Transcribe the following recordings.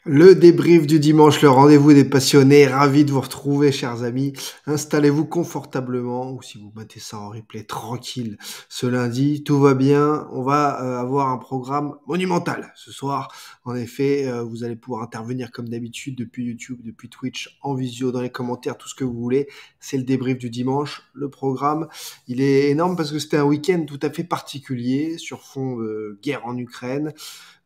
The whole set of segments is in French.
Le débrief du dimanche, le rendez-vous des passionnés. Ravi de vous retrouver, chers amis. Installez-vous confortablement ou si vous battez ça en replay tranquille ce lundi, tout va bien. On va avoir un programme monumental ce soir. En effet, vous allez pouvoir intervenir comme d'habitude depuis YouTube, depuis Twitch, en visio, dans les commentaires, tout ce que vous voulez. C'est le débrief du dimanche. Le programme, il est énorme parce que c'était un week-end tout à fait particulier sur fond de guerre en Ukraine,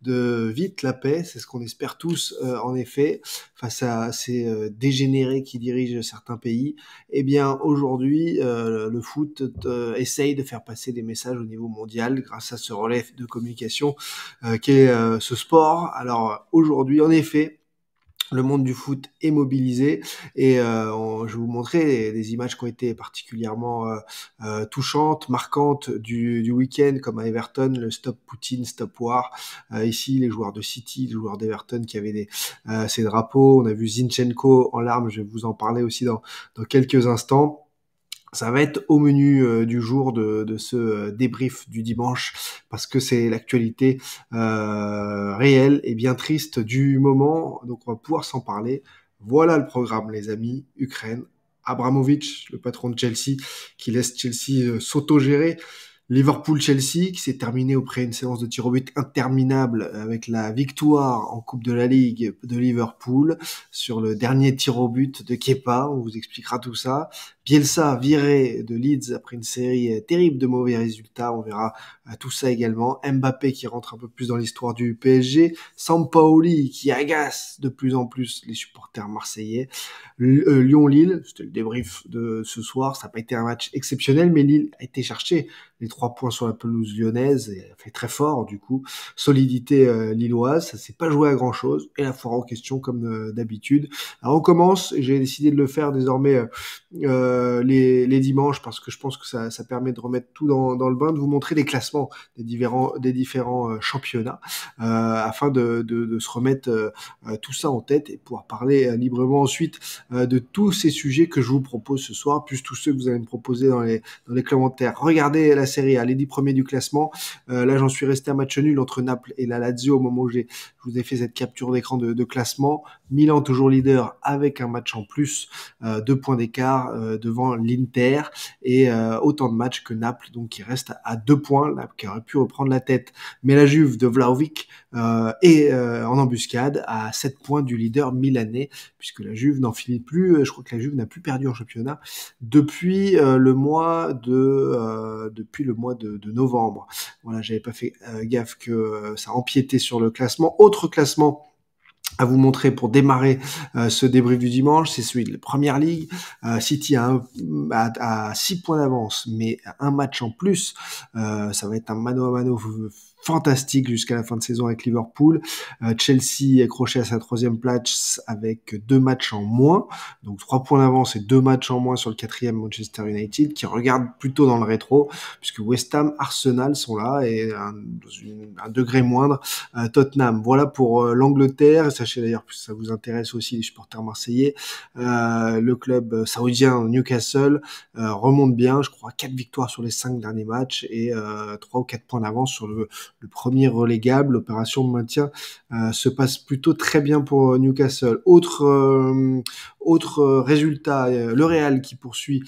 de vite la paix, c'est ce qu'on espère tous en effet, face à ces dégénérés qui dirigent certains pays. Eh bien aujourd'hui, le foot essaye de faire passer des messages au niveau mondial grâce à ce relais de communication qu'est ce sport. Alors aujourd'hui, en effet, le monde du foot est mobilisé et je vais vous montrer des images qui ont été particulièrement touchantes, marquantes du week-end, comme à Everton, le Stop Poutine, Stop War. Ici, les joueurs de City, les joueurs d'Everton qui avaient ces drapeaux. On a vu Zinchenko en larmes, je vais vous en parler aussi dans quelques instants. Ça va être au menu du jour de ce débrief du dimanche parce que c'est l'actualité réelle et bien triste du moment. Donc on va pouvoir s'en parler. Voilà le programme, les amis. Ukraine, Abramovich, le patron de Chelsea, qui laisse Chelsea s'auto-gérer. Liverpool-Chelsea, qui s'est terminé après une séance de tir au but interminable avec la victoire en Coupe de la Ligue de Liverpool sur le dernier tir au but de Kepa. On vous expliquera tout ça. Bielsa viré de Leeds après une série terrible de mauvais résultats. On verra tout ça également. Mbappé qui rentre un peu plus dans l'histoire du PSG. Sampaoli qui agace de plus en plus les supporters marseillais. Lyon-Lille, c'était le débrief de ce soir. Ça n'a pas été un match exceptionnel, mais Lille a été chercher les 3 points sur la pelouse lyonnaise et a fait très fort du coup. Solidité lilloise, ça s'est pas joué à grand chose et la foire en question comme d'habitude. Alors on commence et j'ai décidé de le faire désormais les dimanches parce que je pense que ça permet de remettre tout dans le bain, de vous montrer les classements des différents championnats afin de se remettre tout ça en tête et pouvoir parler librement ensuite de tous ces sujets que je vous propose ce soir, plus tous ceux que vous allez me proposer dans les commentaires. Regardez la Serie A, les 10 premiers du classement. Là, j'en suis resté à match nul entre Naples et la Lazio au moment où je vous ai fait cette capture d'écran de classement. Milan toujours leader avec un match en plus, 2 points d'écart devant l'Inter et autant de matchs que Naples, donc qui reste à 2 points, Naples qui aurait pu reprendre la tête. Mais la Juve de Vlahovic est en embuscade à 7 points du leader milanais, puisque la Juve n'en finit plus. Je crois que la Juve n'a plus perdu en championnat depuis depuis le mois de novembre. Voilà, j'avais pas fait gaffe que ça empiétait sur le classement. Autre classement à vous montrer pour démarrer ce débrief du dimanche, c'est celui de la Première Ligue. City a 6 points d'avance, mais un match en plus. Ça va être un mano à mano fantastique jusqu'à la fin de saison avec Liverpool. Chelsea est accroché à sa 3e place avec 2 matchs en moins, donc 3 points d'avance et 2 matchs en moins sur le 4e Manchester United, qui regarde plutôt dans le rétro, puisque West Ham, Arsenal sont là, et un degré moindre, Tottenham. Voilà pour l'Angleterre. Sachez d'ailleurs que ça vous intéresse aussi, les supporters marseillais. Le club saoudien Newcastle remonte bien, je crois 4 victoires sur les 5 derniers matchs et 3 ou 4 points d'avance sur le premier relégable. L'opération de maintien se passe plutôt très bien pour Newcastle. Autre résultat, le Real qui poursuit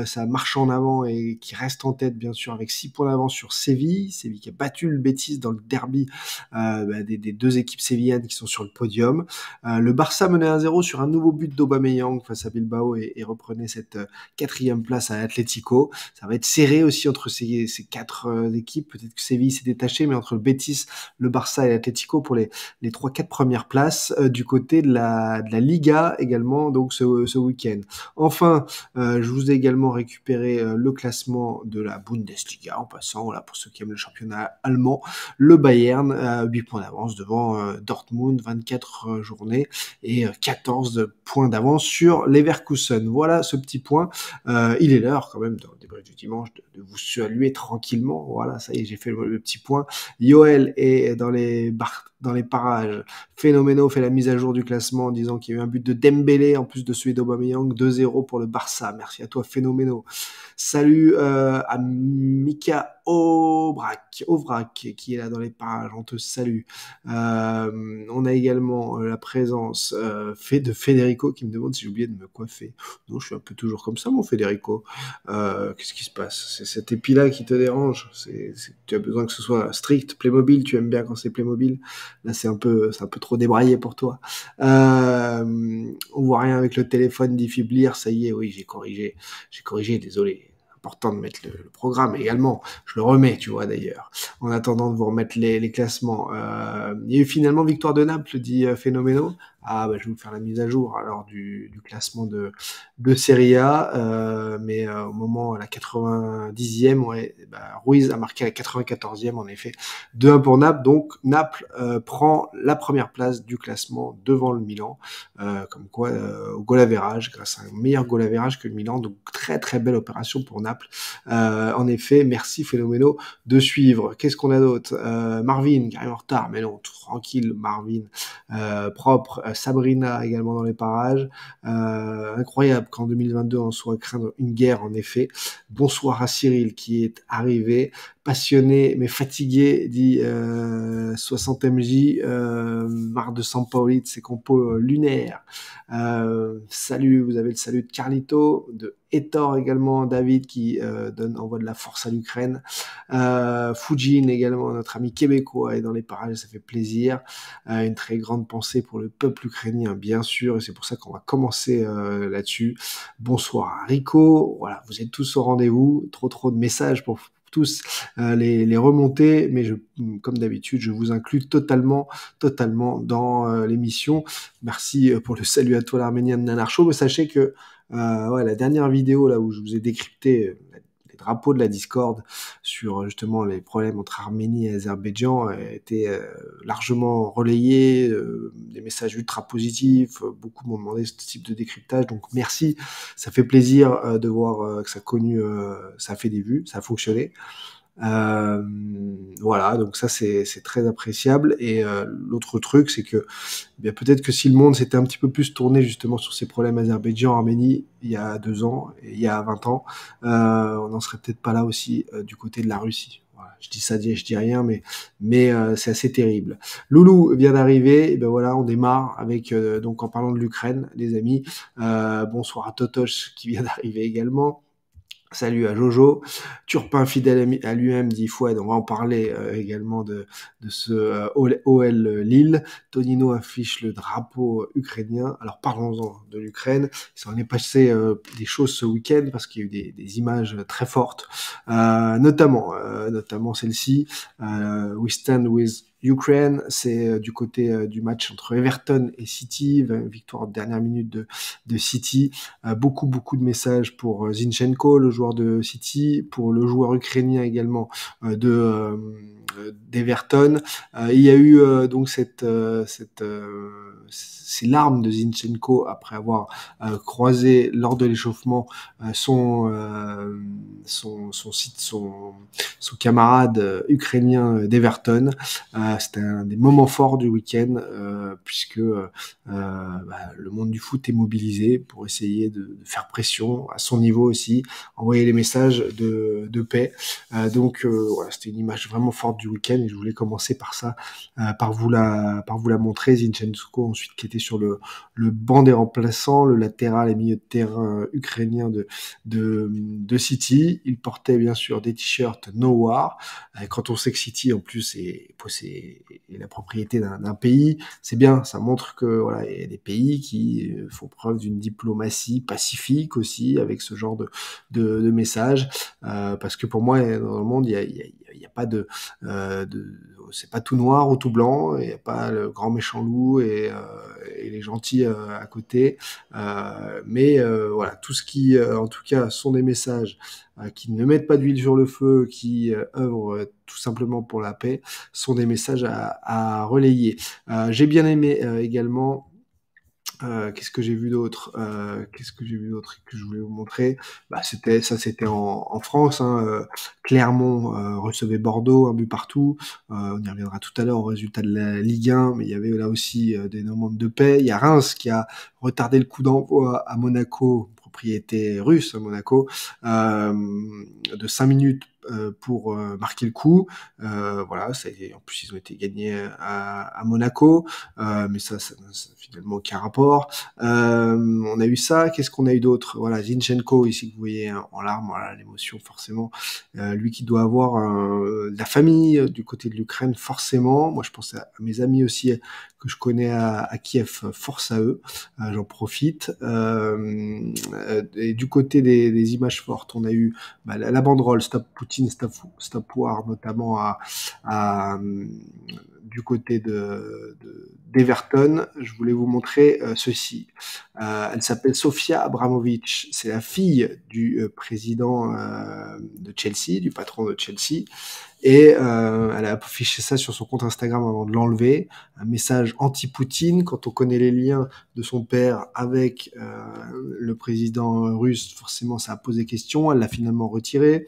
sa marche en avant et qui reste en tête bien sûr avec 6 points d'avance sur Séville. Séville qui a battu le Betis dans le derby des 2 équipes sévillanes qui sont sur le podium. Le Barça menait 1-0 sur un nouveau but d'Aubameyang face à Bilbao et reprenait cette 4e place à Atlético. Ça va être serré aussi entre ces 4 équipes. Peut-être que Séville s'est détaché, mais entre le Betis, le Barça et l'Atlético pour les 3-4 premières places du côté de la Liga également, donc ce week-end. Enfin, je vous ai également récupéré le classement de la Bundesliga en passant, voilà, pour ceux qui aiment le championnat allemand. Le Bayern a 8 points d'avance devant Dortmund, 24 journées et 14 points d'avance sur Leverkusen. Voilà ce petit point. Il est l'heure quand même dans le débrief du dimanche de vous saluer tranquillement. Voilà, ça y est, j'ai fait le petit point. Yoel est dans les dans les parages. Phénoménal fait la mise à jour du classement en disant qu'il y a eu un but de Dembélé en plus de celui d'Aubameyang, 2-0 pour le Barça. Merci à toi, Phénoménal. Salut à Mika Ovrak, qui est là dans les parages, on te salue. On a également la présence de Federico qui me demande si j'ai oublié de me coiffer. Non, je suis un peu toujours comme ça, mon Federico. Qu'est-ce qui se passe? C'est cet épi-là qui te dérange? Tu as besoin que ce soit strict, Playmobil, tu aimes bien quand c'est Playmobil? Là, c'est un peu trop débraillé pour toi. On voit rien avec le téléphone, dit Fiblir, ça y est, oui, j'ai corrigé, désolé. Important de mettre le programme également. Je le remets, tu vois, d'ailleurs. En attendant de vous remettre les classements. Il y a eu finalement victoire de Naples, dit Phénoménal. Ah, bah, je vais vous faire la mise à jour, alors, du classement de Serie A. Mais au moment, à la 90e, ouais, bah, Ruiz a marqué à la 94e, en effet. 2-1 pour Naples. Donc, Naples prend la première place du classement devant le Milan. Comme quoi, au goal average, grâce à un meilleur goal average que le Milan. Donc, très, très belle opération pour Naples. En effet, merci Phénoménal de suivre. Qu'est-ce qu'on a d'autre? Marvin, qui arrive en retard, mais non, tranquille, Marvin. Propre. Sabrina, également dans les parages. Incroyable qu'en 2022, on soit à craindre une guerre, en effet. Bonsoir à Cyril, qui est arrivé. Passionné, mais fatigué, dit 60 MJ. Marre de Sampaoli, de ses compos lunaires. Salut, vous avez le salut de Carlito, de Etor également, David qui envoie de la force à l'Ukraine. Fujin également, notre ami québécois est dans les parages, ça fait plaisir. Une très grande pensée pour le peuple ukrainien, bien sûr, et c'est pour ça qu'on va commencer là-dessus. Bonsoir à Rico, voilà, vous êtes tous au rendez-vous, trop de messages pour tous les remonter, mais comme d'habitude, je vous inclus totalement dans l'émission. Merci pour le salut à toi l'Arménien de Nanarcho, mais sachez que ouais, la dernière vidéo là où je vous ai décrypté les drapeaux de la Discord sur justement les problèmes entre Arménie et Azerbaïdjan a été largement relayé, des messages ultra positifs, beaucoup m'ont demandé ce type de décryptage, donc merci, ça fait plaisir de voir que ça a fait des vues, ça a fonctionné. Voilà, donc ça c'est très appréciable. Et l'autre truc, c'est que eh bien peut-être que si le monde s'était un petit peu plus tourné justement sur ces problèmes Azerbaïdjan-Arménie il y a 2 ans et il y a 20 ans, on n'en serait peut-être pas là aussi du côté de la Russie. Voilà, je dis ça, je dis rien, mais c'est assez terrible. Loulou vient d'arriver, et ben voilà, on démarre avec donc en parlant de l'Ukraine, les amis. Bonsoir à Totosh qui vient d'arriver également. Salut à Jojo. Turpin fidèle à lui-même dit Fouad, on va en parler également de ce OL Lille. Tonino affiche le drapeau ukrainien. Alors parlons-en de l'Ukraine. Il s'en est passé des choses ce week-end parce qu'il y a eu des images très fortes, notamment celle-ci. We stand with Ukraine, c'est du côté du match entre Everton et City, victoire de dernière minute de City. Beaucoup de messages pour Zinchenko, le joueur de City, pour le joueur ukrainien également d'Everton. Il y a eu donc ces larmes de Zinchenko après avoir croisé lors de l'échauffement son camarade ukrainien d'Everton. C'était un des moments forts du week-end puisque le monde du foot est mobilisé pour essayer de faire pression à son niveau aussi, envoyer les messages de paix. Donc voilà, c'était une image vraiment forte du week-end et je voulais commencer par ça, par vous la montrer. Zinchenko ensuite qui était sur le banc des remplaçants, le latéral et milieu de terrain ukrainien de City. Il portait bien sûr des t-shirts No War. Quand on sait que City en plus est la propriété d'un pays, c'est bien, ça montre que voilà, il y a des pays qui font preuve d'une diplomatie pacifique aussi avec ce genre de messages, parce que pour moi dans le monde il y a pas c'est pas tout noir ou tout blanc, il y a pas le grand méchant loup et les gentils à côté, mais voilà, tout ce qui en tout cas sont des messages qui ne mettent pas d'huile sur le feu, qui œuvrent tout simplement pour la paix, sont des messages à relayer. J'ai bien aimé également Qu'est-ce que j'ai vu d'autre? Qu'est-ce que j'ai vu d'autre que je voulais vous montrer? Bah, c'était en France, hein, Clermont, recevait Bordeaux, un but partout. On y reviendra tout à l'heure au résultat de la Ligue 1, mais il y avait là aussi, des demandes de paix. Il y a Reims qui a retardé le coup d'envoi à Monaco, propriété russe à Monaco, de 5 minutes, pour, marquer le coup. Voilà, en plus ils ont été gagnés, à Monaco. Mais ça finalement aucun rapport. On a eu ça, qu'est-ce qu'on a eu d'autre? Voilà, Zinchenko ici que vous voyez, hein, en larmes, voilà l'émotion forcément. Lui qui doit avoir de la famille du côté de l'Ukraine forcément. Moi je pense à mes amis aussi que je connais à Kiev, force à eux. J'en profite. Et du côté des images fortes, on a eu la banderole Stop Poutine, Stop War, notamment à du côté d'Everton. Je voulais vous montrer ceci. Elle s'appelle Sofia Abramovich. C'est la fille du président de Chelsea, du patron de Chelsea. Et elle a affiché ça sur son compte Instagram avant de l'enlever. Un message anti-Poutine. Quand on connaît les liens de son père avec le président russe, forcément ça a posé question. Elle l'a finalement retiré.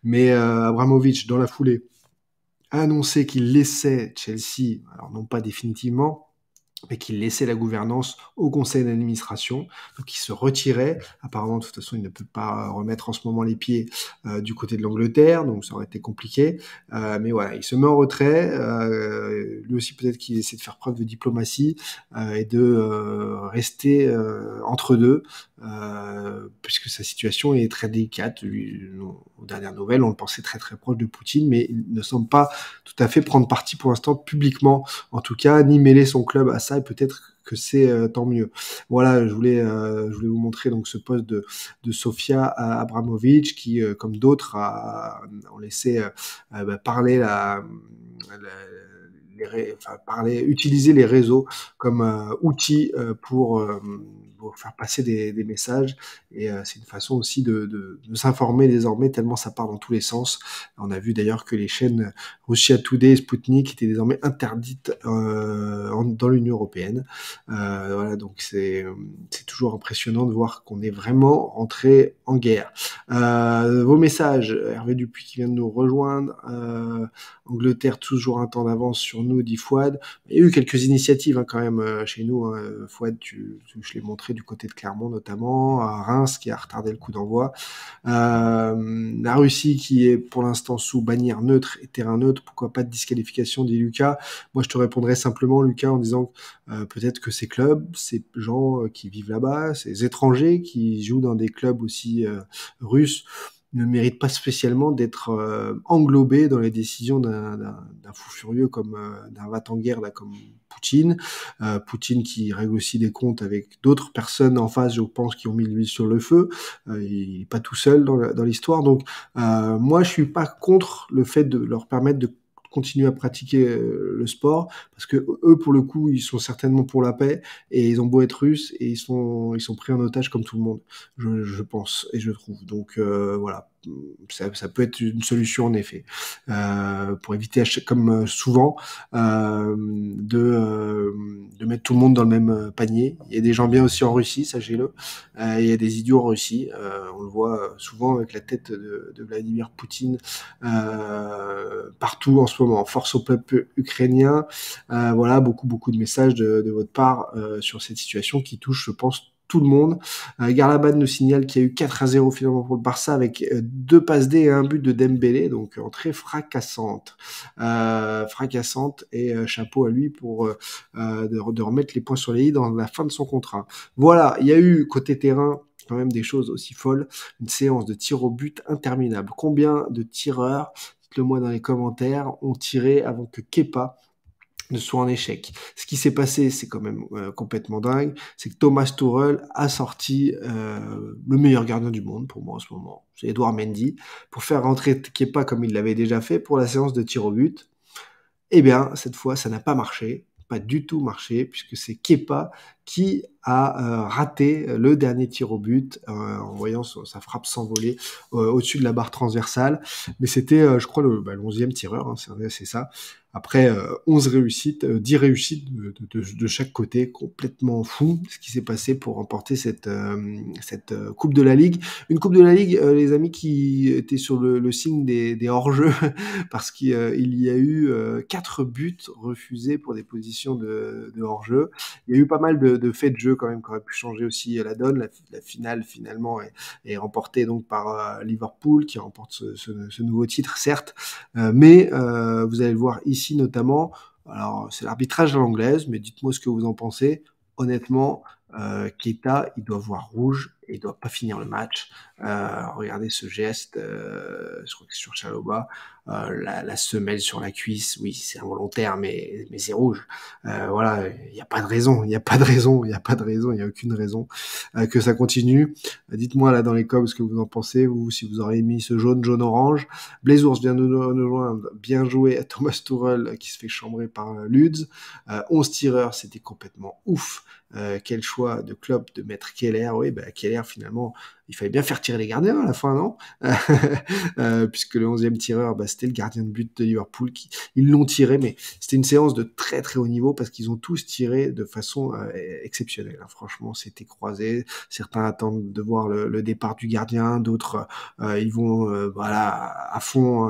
Mais Abramovich, dans la foulée, a annoncé qu'il laissait Chelsea, alors non pas définitivement, mais qu'il laissait la gouvernance au conseil d'administration, donc il se retirait. Apparemment, de toute façon, il ne peut pas remettre en ce moment les pieds du côté de l'Angleterre, donc ça aurait été compliqué. Mais voilà, il se met en retrait. Lui aussi, peut-être qu'il essaie de faire preuve de diplomatie et de rester entre deux, puisque sa situation est très délicate. Lui, aux dernières nouvelles, on le pensait très très proche de Poutine, mais il ne semble pas tout à fait prendre parti pour l'instant publiquement, en tout cas, ni mêler son club à ça, et peut-être que c'est tant mieux. Voilà, je voulais vous montrer donc ce poste de Sofia Abramovic qui, comme d'autres, ont laissé parler utiliser les réseaux comme outil pour faire passer des messages. Et c'est une façon aussi de s'informer désormais, tellement ça part dans tous les sens. On a vu d'ailleurs que les chaînes Russia Today et Sputnik étaient désormais interdites dans l'Union européenne. Voilà, donc c'est toujours impressionnant de voir qu'on est vraiment rentré en guerre. Vos messages, Hervé Dupuis qui vient de nous rejoindre, Angleterre toujours un temps d'avance sur nous, dit Fouad. Il y a eu quelques initiatives quand même chez nous. Fouad, je l'ai montré du côté de Clermont notamment, à Reims qui a retardé le coup d'envoi. La Russie qui est pour l'instant sous bannière neutre et terrain neutre, pourquoi pas de disqualification, dit Lucas. Moi je te répondrais simplement, Lucas, en disant peut-être que ces clubs, ces gens qui vivent là-bas, ces étrangers qui jouent dans des clubs aussi russes, ne mérite pas spécialement d'être englobé dans les décisions d'un fou furieux comme d'un va-t-en-guerre là, comme Poutine. Poutine qui règle aussi des comptes avec d'autres personnes en face, je pense, qui ont mis l'huile sur le feu. Il n'est pas tout seul dans l'histoire. Donc moi, je suis pas contre le fait de leur permettre de continuer à pratiquer le sport, parce que eux, pour le coup, ils sont certainement pour la paix, et ils ont beau être russes, et ils sont pris en otage comme tout le monde, je pense, et je trouve. Donc voilà, ça peut être une solution en effet, pour éviter, comme souvent, de mettre tout le monde dans le même panier. Il y a des gens bien aussi en Russie, sachez-le, il y a des idiots en Russie, on le voit souvent avec la tête de Vladimir Poutine partout en ce moment. Force au peuple ukrainien. Voilà, beaucoup de messages de votre part sur cette situation qui touche, je pense, tout le monde. Garlaban nous signale qu'il y a eu 4-0 finalement pour le Barça avec 2 passes D et un but de Dembélé, donc entrée fracassante. Fracassante, et chapeau à lui pour de remettre les points sur les i dans la fin de son contrat. Voilà, il y a eu côté terrain quand même des choses aussi folles, une séance de tir au but interminable. Combien de tireurs, dites-le moi dans les commentaires, ont tiré avant que Kepa ne soit en échec. Ce qui s'est passé, c'est quand même complètement dingue, c'est que Thomas Tuchel a sorti le meilleur gardien du monde pour moi en ce moment, c'est Edouard Mendy, pour faire rentrer Kepa comme il l'avait déjà fait pour la séance de tir au but. Eh bien, cette fois, ça n'a pas marché, pas du tout marché, puisque c'est Kepa qui a raté le dernier tir au but en voyant sa frappe s'envoler au-dessus de la barre transversale. Mais c'était, je crois, le 11e tireur, hein, c'est ça. Après 11 réussites, 10 réussites de chaque côté, complètement fou ce qui s'est passé pour remporter cette Coupe de la Ligue. Une Coupe de la Ligue, les amis, qui était sur le signe des hors-jeux, parce qu'il y a eu 4 buts refusés pour des positions de hors-jeu. Il y a eu pas mal de faits de jeu quand même qui auraient pu changer aussi la donne. La finale finalement est remportée donc par Liverpool qui remporte ce nouveau titre certes, mais vous allez le voir ici notamment. Alors c'est l'arbitrage à l'anglaise, mais dites-moi ce que vous en pensez. Honnêtement, Keita, il doit voir rouge et il doit pas finir le match. Regardez ce geste, je crois que c'est sur Chalobah, la semelle sur la cuisse, oui, c'est involontaire, mais c'est rouge. Voilà, il n'y a pas de raison, il n'y a pas de raison, il n'y a pas de raison, il n'y a aucune raison que ça continue. Dites-moi là dans les coms ce que vous en pensez, vous, si vous aurez mis ce jaune-orange. Blazours vient de nous joindre, bien joué à Thomas Tuchel qui se fait chambrer par Lutz. 11 tireurs, c'était complètement ouf. Quel choix de Klopp de mettre Keller. Oui, bah, Keller, finalement, il fallait bien faire tirer les gardiens à la fin, non puisque le 11e tireur, bah, c'était le gardien de but de Liverpool. Ils l'ont tiré, mais c'était une séance de très très haut niveau parce qu'ils ont tous tiré de façon exceptionnelle. Hein. Franchement, c'était croisé. Certains attendent de voir le départ du gardien, d'autres ils vont voilà à fond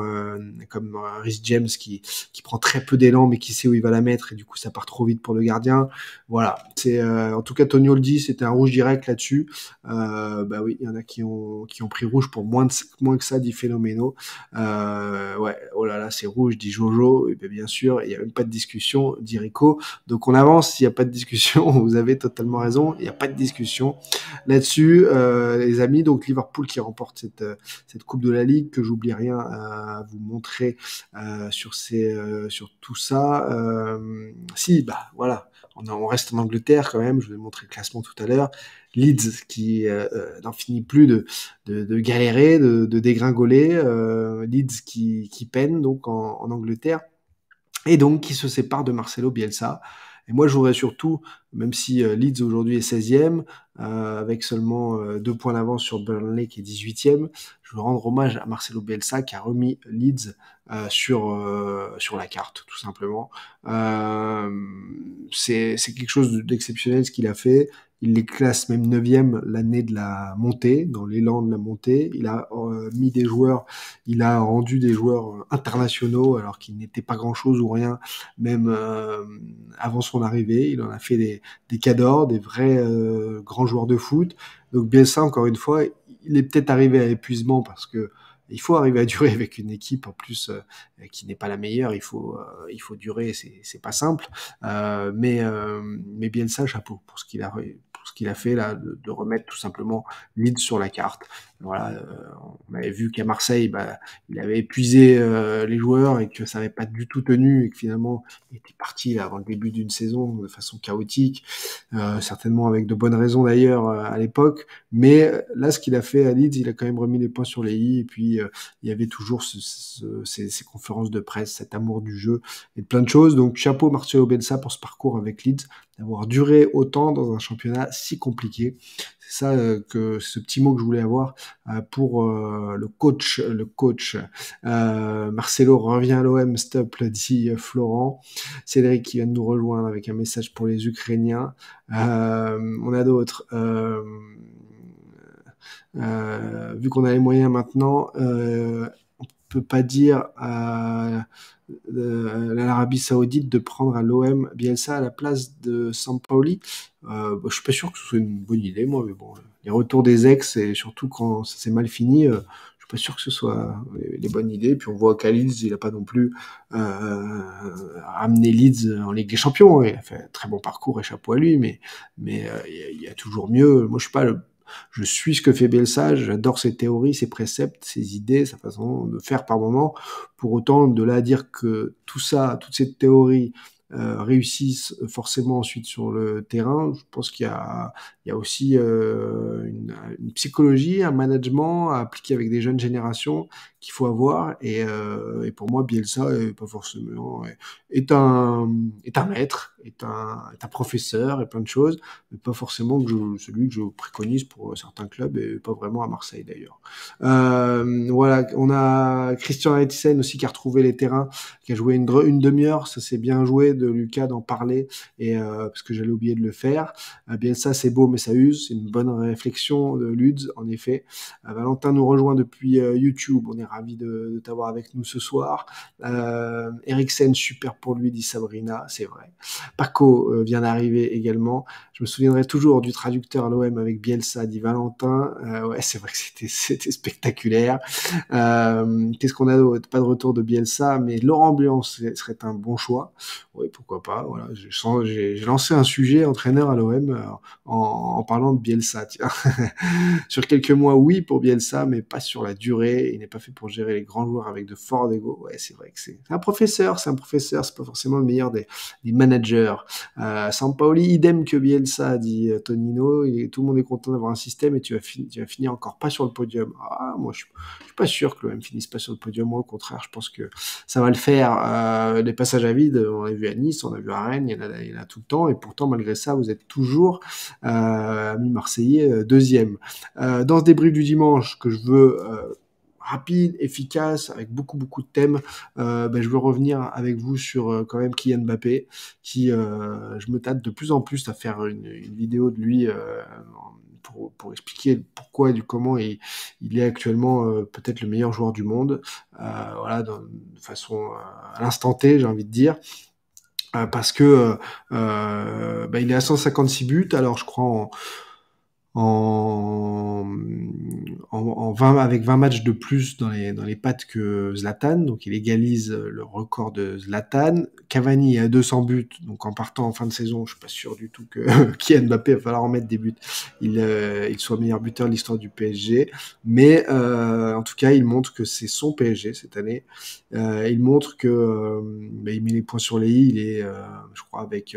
comme Reece James qui prend très peu d'élan mais qui sait où il va la mettre et du coup ça part trop vite pour le gardien. Voilà, c'est en tout cas Tony le dit, c'était un rouge direct là-dessus. Bah oui, il y en a qui ont pris rouge pour moins que ça, dit Phénoménaux. Ouais, oh là là, c'est rouge, dit Jojo. Et bien sûr, il n'y a même pas de discussion, dit Rico. Donc on avance, il n'y a pas de discussion. Vous avez totalement raison, il n'y a pas de discussion là-dessus, les amis. Donc Liverpool qui remporte cette Coupe de la Ligue, que j'oublie rien à vous montrer sur tout ça. Si, bah voilà. On reste en Angleterre quand même, je vais vous montrer le classement tout à l'heure. Leeds qui n'en finit plus de galérer, de dégringoler. Leeds qui peine donc en Angleterre et donc qui se sépare de Marcelo Bielsa. Et moi, je voudrais surtout, même si Leeds aujourd'hui est 16e, avec seulement 2 points d'avance sur Burnley qui est 18e, je veux rendre hommage à Marcelo Bielsa qui a remis Leeds sur la carte, tout simplement. C'est quelque chose d'exceptionnel ce qu'il a fait. Il les classe même 9e l'année de la montée, dans l'élan de la montée. Il a mis des joueurs, il a rendu des joueurs internationaux alors qu'ils n'étaient pas grand-chose ou rien, même avant son arrivée. Il en a fait des cadors, des vrais grands joueurs de foot. Donc Bielsa, encore une fois, il est peut-être arrivé à épuisement parce que il faut arriver à durer avec une équipe en plus qui n'est pas la meilleure. Il faut durer, c'est pas simple. Mais Bielsa, chapeau pour ce qu'il a fait là, de remettre tout simplement Leeds sur la carte. Voilà, on avait vu qu'à Marseille, bah, il avait épuisé les joueurs et que ça n'avait pas du tout tenu et que finalement il était parti là, avant le début d'une saison de façon chaotique, certainement avec de bonnes raisons d'ailleurs à l'époque. Mais là, ce qu'il a fait à Leeds, il a quand même remis les points sur les i et puis il y avait toujours ces conférences de presse, cet amour du jeu et de plein de choses. Donc chapeau Marcelo Bielsa pour ce parcours avec Leeds, d'avoir duré autant dans un championnat si compliqué. C'est ça ce petit mot que je voulais avoir pour le coach. Marcelo revient à l'OM, stop, le dit Florent. Cédric qui vient de nous rejoindre avec un message pour les Ukrainiens. On a d'autres. Vu qu'on a les moyens maintenant, on peut pas dire à l'Arabie Saoudite de prendre à l'OM Bielsa à la place de Sampaoli. Je suis pas sûr que ce soit une bonne idée, moi, mais bon, les retours des ex et surtout quand ça s'est mal fini, je suis pas sûr que ce soit les bonnes idées. Puis on voit qu'à Leeds, il a pas non plus amené Leeds en Ligue des Champions. Il a fait un très bon parcours et chapeau à lui, mais il y a toujours mieux. Moi, je suis ce que fait Bielsa, j'adore ses théories, ses préceptes, ses idées, sa façon de faire par moment. Pour autant, de là à dire que tout ça, toute cette théorie réussissent forcément ensuite sur le terrain, je pense il y a aussi une psychologie, un management à appliquer avec des jeunes générations qu'il faut avoir. Et pour moi, Bielsa est pas forcément est un est un maître, est un professeur et plein de choses, mais pas forcément celui que je préconise pour certains clubs et pas vraiment à Marseille d'ailleurs. Voilà, on a Christian Eriksen aussi qui a retrouvé les terrains, qui a joué une demi-heure. Ça c'est bien joué de Lucas d'en parler et parce que j'allais oublier de le faire. Bielsa c'est beau mais ça use. C'est une bonne réflexion de Lutz en effet. Valentin nous rejoint depuis YouTube. On est ravi de t'avoir avec nous ce soir. Eriksen super pour lui dit Sabrina, c'est vrai. Paco vient d'arriver également. Je me souviendrai toujours du traducteur à l'OM avec Bielsa, dit Valentin. Ouais, c'est vrai que c'était spectaculaire. Qu'est-ce qu'on a d'autre? Pas de retour de Bielsa, mais Laurent Blanc serait un bon choix. Oui, pourquoi pas. Voilà, j'ai lancé un sujet entraîneur à l'OM en parlant de Bielsa. Tiens. Sur quelques mois, oui, pour Bielsa, mais pas sur la durée. Il n'est pas fait pour gérer les grands joueurs avec de forts égos. Ouais, c'est vrai que c'est un professeur, c'est pas forcément le meilleur des managers. Sampaoli, idem que Bielsa, dit Tonino. Tout le monde est content d'avoir un système et tu vas finir encore pas sur le podium. Ah, moi, je suis pas sûr que l'OM finisse pas sur le podium. Moi, au contraire, je pense que ça va le faire. Les passages à vide, on l'a vu à Nice, on a vu à Rennes, il y en a tout le temps. Et pourtant, malgré ça, vous êtes toujours ami marseillais deuxième. Dans ce débrief du dimanche que je veux rapide, efficace, avec beaucoup de thèmes, je veux revenir avec vous sur quand même Kylian Mbappé, qui je me tâte de plus en plus à faire une vidéo de lui pour expliquer pourquoi et du comment il est actuellement peut-être le meilleur joueur du monde, voilà, de façon à l'instant T, j'ai envie de dire. Parce que il est à 156 buts, alors je crois en, en 20, avec 20 matchs de plus dans les pattes que Zlatan, donc il égalise le record de Zlatan. Cavani est à 200 buts, donc en partant en fin de saison, je suis pas sûr du tout que Kylian Mbappé va falloir en mettre des buts, il soit meilleur buteur de l'histoire du PSG, mais en tout cas il montre que c'est son PSG cette année. Il montre que il met les points sur les i, il est je crois avec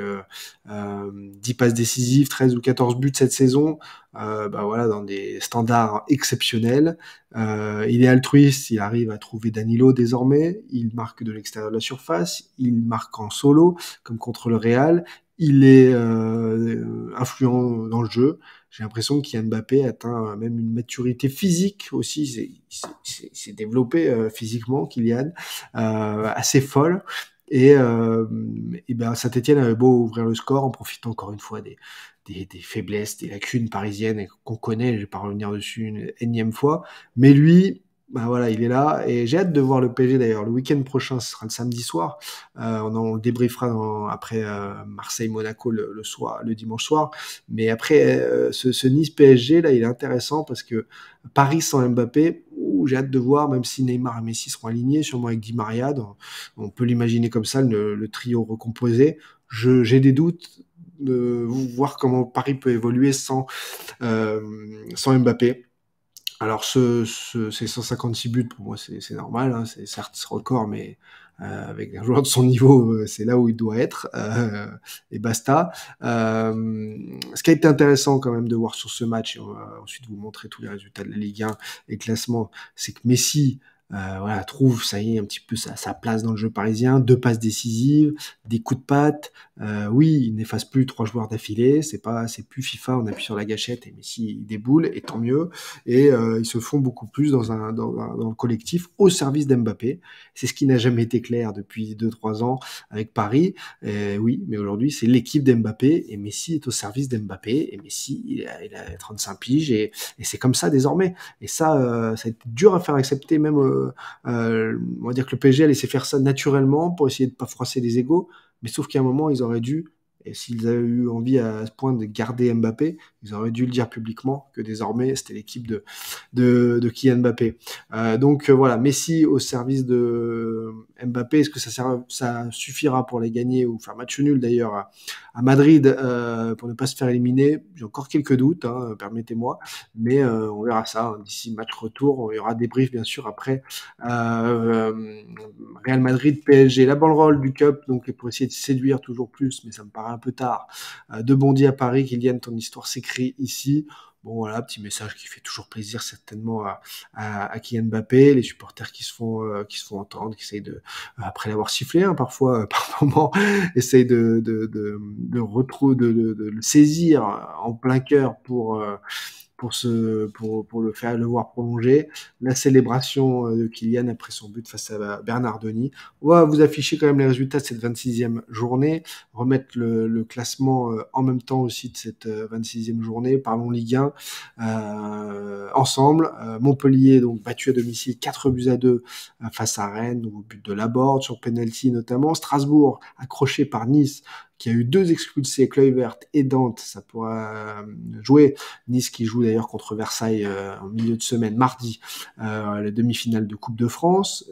10 passes décisives, 13 ou 14 buts cette saison. Voilà, dans des standards exceptionnels. Il est altruiste, il arrive à trouver Danilo désormais, il marque de l'extérieur de la surface, il marque en solo, comme contre le Real, il est influent dans le jeu. J'ai l'impression qu'Kylian Mbappé atteint même une maturité physique aussi, il s'est développé physiquement, Kylian, assez folle. Et Saint-Etienne avait beau ouvrir le score en profitant encore une fois des faiblesses, des lacunes parisiennes qu'on connaît, je vais pas revenir dessus une énième fois, mais lui, voilà, il est là, et j'ai hâte de voir le PSG d'ailleurs, le week-end prochain, ce sera le samedi soir, on le débriefera après Marseille-Monaco le dimanche soir, mais après ce Nice-PSG, là, il est intéressant parce que Paris sans Mbappé, j'ai hâte de voir, même si Neymar et Messi seront alignés, sûrement avec Di Maria, on peut l'imaginer comme ça, le trio recomposé. J'ai des doutes de voir comment Paris peut évoluer sans Mbappé. Alors ces 156 buts, pour moi, c'est normal, hein, c'est certes ce record, mais avec un joueur de son niveau, c'est là où il doit être, et basta. Ce qui a été intéressant quand même de voir sur ce match, et on va ensuite vous montrer tous les résultats de la Ligue 1 et classement, c'est que Messi trouve, ça y est, un petit peu sa place dans le jeu parisien, 2 passes décisives, des coups de patte. Oui, il n'efface plus 3 joueurs d'affilée, c'est plus FIFA, on appuie sur la gâchette et Messi il déboule, et tant mieux. Et ils se font beaucoup plus dans le collectif au service d'Mbappé. C'est ce qui n'a jamais été clair depuis 2-3 ans avec Paris. Oui, mais aujourd'hui c'est l'équipe d'Mbappé et Messi est au service d'Mbappé, et Messi il a 35 piges, et c'est comme ça désormais. Et ça a été dur à faire accepter, même on va dire que le PSG a laissé faire ça naturellement pour essayer de pas froisser les égos, mais sauf qu'à un moment ils auraient dû, et s'ils avaient eu envie à ce point de garder Mbappé, ils auraient dû le dire publiquement que désormais c'était l'équipe de Kylian Mbappé. Voilà, Messi au service de Mbappé. Est-ce que ça suffira pour les gagner ou faire match nul d'ailleurs à Madrid pour ne pas se faire éliminer? J'ai encore quelques doutes, hein, permettez-moi, mais on verra ça, hein, d'ici match retour. Il y aura des briefs bien sûr après Real Madrid PSG, la banderole du Cup, donc pour essayer de séduire toujours plus, mais ça me paraît un peu tard. De Bondy à Paris, Kylian, ton histoire s'écrit ici. Bon voilà, petit message qui fait toujours plaisir certainement à Kylian Mbappé, les supporters qui se font entendre, qui essayent de, après l'avoir sifflé, hein, parfois, par moment, essayent de retrouver, de le saisir en plein cœur pour le faire le voir prolonger. La célébration de Kylian après son but face à Bernardoni. On va vous afficher quand même les résultats de cette 26e journée, remettre le classement en même temps aussi de cette 26e journée. Parlons Ligue 1 ensemble. Montpellier donc battu à domicile 4 buts à 2 face à Rennes, au but de Laborde sur penalty notamment. Strasbourg accroché par Nice qui a eu 2 expulsés, Kluivert et Dante, ça pourra jouer. Nice qui joue d'ailleurs contre Versailles en milieu de semaine, mardi, la demi-finale de Coupe de France.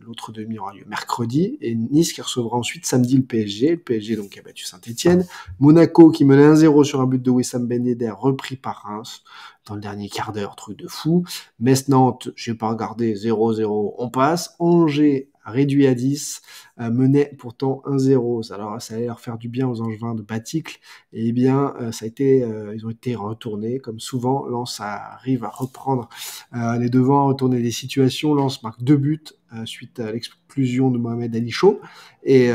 L'autre demi aura lieu mercredi. Et Nice qui recevra ensuite samedi le PSG. Le PSG donc qui a battu Saint-Etienne. Monaco qui menait 1-0 sur un but de Wissam Ben Yedder, repris par Reims dans le dernier quart d'heure, truc de fou. Metz-Nantes, j'ai pas regardé, 0-0, on passe. Angers réduit à 10, menait pourtant 1-0. Alors ça allait leur faire du bien aux Angevins de Baticle. Et bien, ils ont été retournés, comme souvent. Lens arrive à reprendre les devants, à retourner les situations. Lens marque 2 buts suite à l'exclusion de Mohamed Ali Chaud et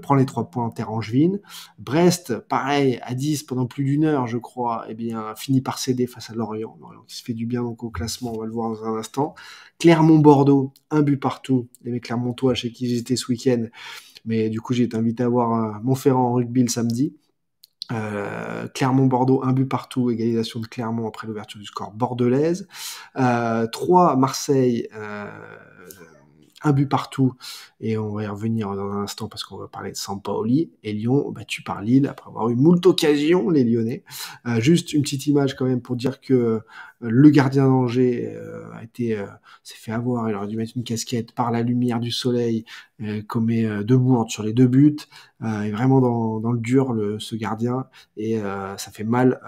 prend les 3 points en terre angevine. Brest, pareil, à 10 pendant plus d'une heure, je crois, et bien finit par céder face à Lorient. Lorient qui se fait du bien donc au classement, on va le voir dans un instant. Clermont-Bordeaux, 1 but partout. Les mecs clermontois, chez qui j'étais ce week-end, mais du coup j'ai été invité à voir Montferrand en rugby le samedi. Clermont-Bordeaux, 1 but partout, égalisation de Clermont après l'ouverture du score bordelaise. 3 Marseille, 1 but partout, et on va y revenir dans un instant parce qu'on va parler de Sampaoli. Et Lyon, battu par Lille, après avoir eu moult occasions, les Lyonnais. Juste une petite image quand même pour dire que le gardien d'Angers s'est fait avoir, il aurait dû mettre une casquette par la lumière du soleil, commet 2 bourdes sur les 2 buts, est vraiment dans le dur, ce gardien, et ça fait mal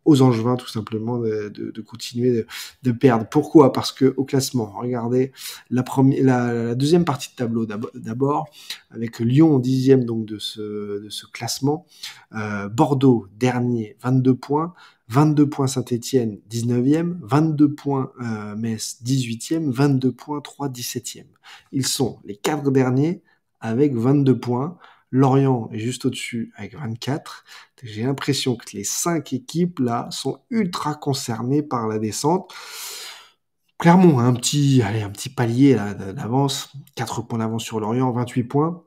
aux Angevins tout simplement de continuer de perdre. Pourquoi? Parce que au classement, regardez la deuxième partie de tableau d'abord, avec Lyon 10e donc de ce classement, Bordeaux dernier 22 points, 22 points Saint-Etienne 19e, 22 points Metz 18e, 22 points 3 17e. Ils sont les 4 derniers avec 22 points. Lorient est juste au-dessus avec 24. J'ai l'impression que les 5 équipes là sont ultra concernées par la descente. Clermont a un petit palier là d'avance, 4 points d'avance sur Lorient, 28 points.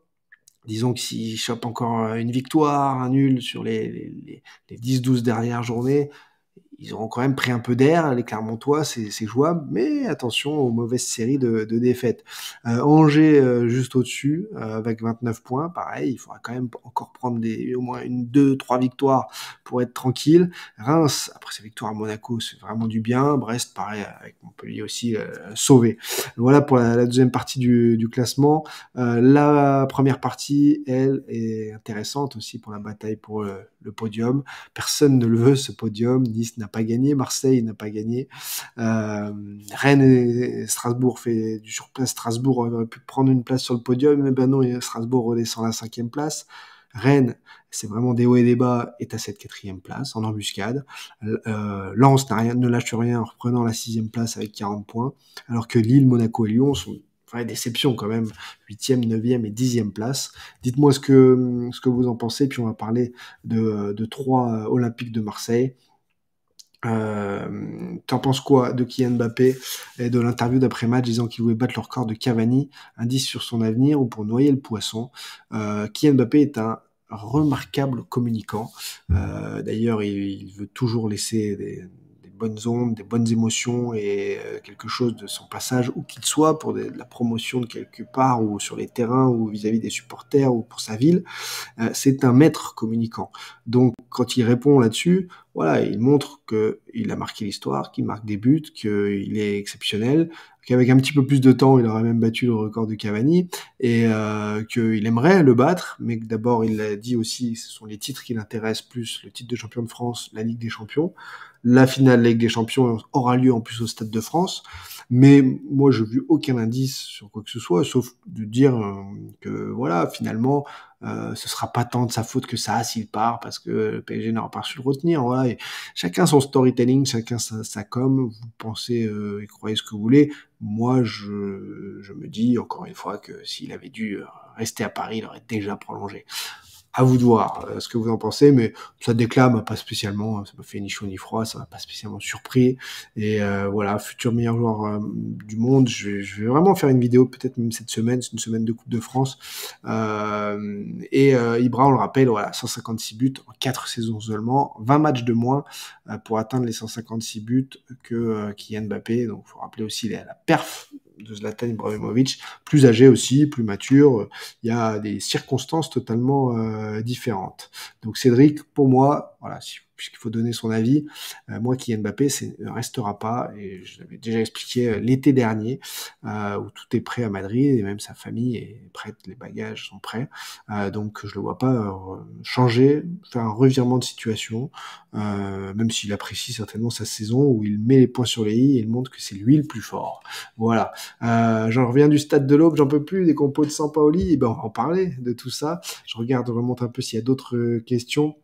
Disons que s'ils chopent encore une victoire, un nul sur les 10-12 dernières journées, ils auront quand même pris un peu d'air, les Clermontois, c'est jouable, mais attention aux mauvaises séries de défaites. Angers juste au-dessus, avec 29 points, pareil, il faudra quand même encore prendre au moins 2-3 victoires pour être tranquille. Reims, après sa victoire à Monaco, c'est vraiment du bien. Brest, pareil, avec Montpellier aussi, sauvé. Voilà pour la deuxième partie du classement. La première partie, elle, est intéressante aussi pour la bataille pour le podium. Personne ne le veut, ce podium. Nice n'a pas gagné, Marseille n'a pas gagné. Rennes et Strasbourg fait du surplace. Strasbourg aurait pu prendre une place sur le podium, mais ben non, Strasbourg redescend à la 5e place. Rennes, c'est vraiment des hauts et des bas, est à cette 4e place, en embuscade. Lens ne lâche rien en reprenant la 6e place avec 40 points, alors que Lille, Monaco et Lyon sont vraie déception quand même, 8e, 9e et 10e place. Dites-moi ce que vous en pensez, puis on va parler de 3 Olympiques de Marseille. T'en penses quoi de Kylian Mbappé et de l'interview d'après-match disant qu'il voulait battre le record de Cavani, indice sur son avenir ou pour noyer le poisson? Kylian Mbappé est un remarquable communicant. D'ailleurs, il veut toujours laisser des bonnes ondes, des bonnes émotions et quelque chose de son passage où qu'il soit pour de la promotion de quelque part ou sur les terrains ou vis-à-vis des supporters ou pour sa ville. C'est un maître communicant. Donc quand il répond là-dessus, voilà, il montre qu'il a marqué l'histoire, qu'il marque des buts, qu'il est exceptionnel, qu'avec un petit peu plus de temps, il aurait même battu le record de Cavani, et qu'il aimerait le battre, mais que d'abord, il l'a dit aussi, ce sont les titres qui l'intéressent plus, le titre de champion de France, la Ligue des Champions. La finale de la Ligue des Champions aura lieu en plus au Stade de France, mais moi, je n'ai vu aucun indice sur quoi que ce soit, sauf de dire que, voilà, finalement, ce sera pas tant de sa faute que ça s'il part, parce que le PSG n'aura pas su le retenir. Voilà, et chacun son storytelling, chacun sa com. Vous pensez et croyez ce que vous voulez. Moi, je me dis encore une fois que s'il avait dû rester à Paris, il aurait déjà prolongé. À vous de voir ce que vous en pensez, mais ça déclame pas spécialement, ça m'a fait ni chaud ni froid, ça m'a pas spécialement surpris. Et voilà, futur meilleur joueur du monde, je vais vraiment faire une vidéo peut-être même cette semaine, c'est une semaine de Coupe de France. Ibra, on le rappelle, voilà, 156 buts en 4 saisons seulement, 20 matchs de moins pour atteindre les 156 buts que Kylian Mbappé. Donc, faut rappeler aussi la perf de Zlatan Ibrahimovic, plus âgé aussi, plus mature. Il y a des circonstances totalement différentes. Donc Cédric, pour moi, voilà, puisqu'il faut donner son avis, moi, Kylian Mbappé, ne restera pas, et je l'avais déjà expliqué l'été dernier, où tout est prêt à Madrid, et même sa famille est prête, les bagages sont prêts. Donc je le vois pas changer, faire un revirement de situation, même s'il apprécie certainement sa saison, où il met les points sur les i et il montre que c'est lui le plus fort. Voilà. J'en reviens du stade de l'Aube, j'en peux plus, des compos de Sampaoli, et ben on va en parler de tout ça. Je remonte un peu s'il y a d'autres questions.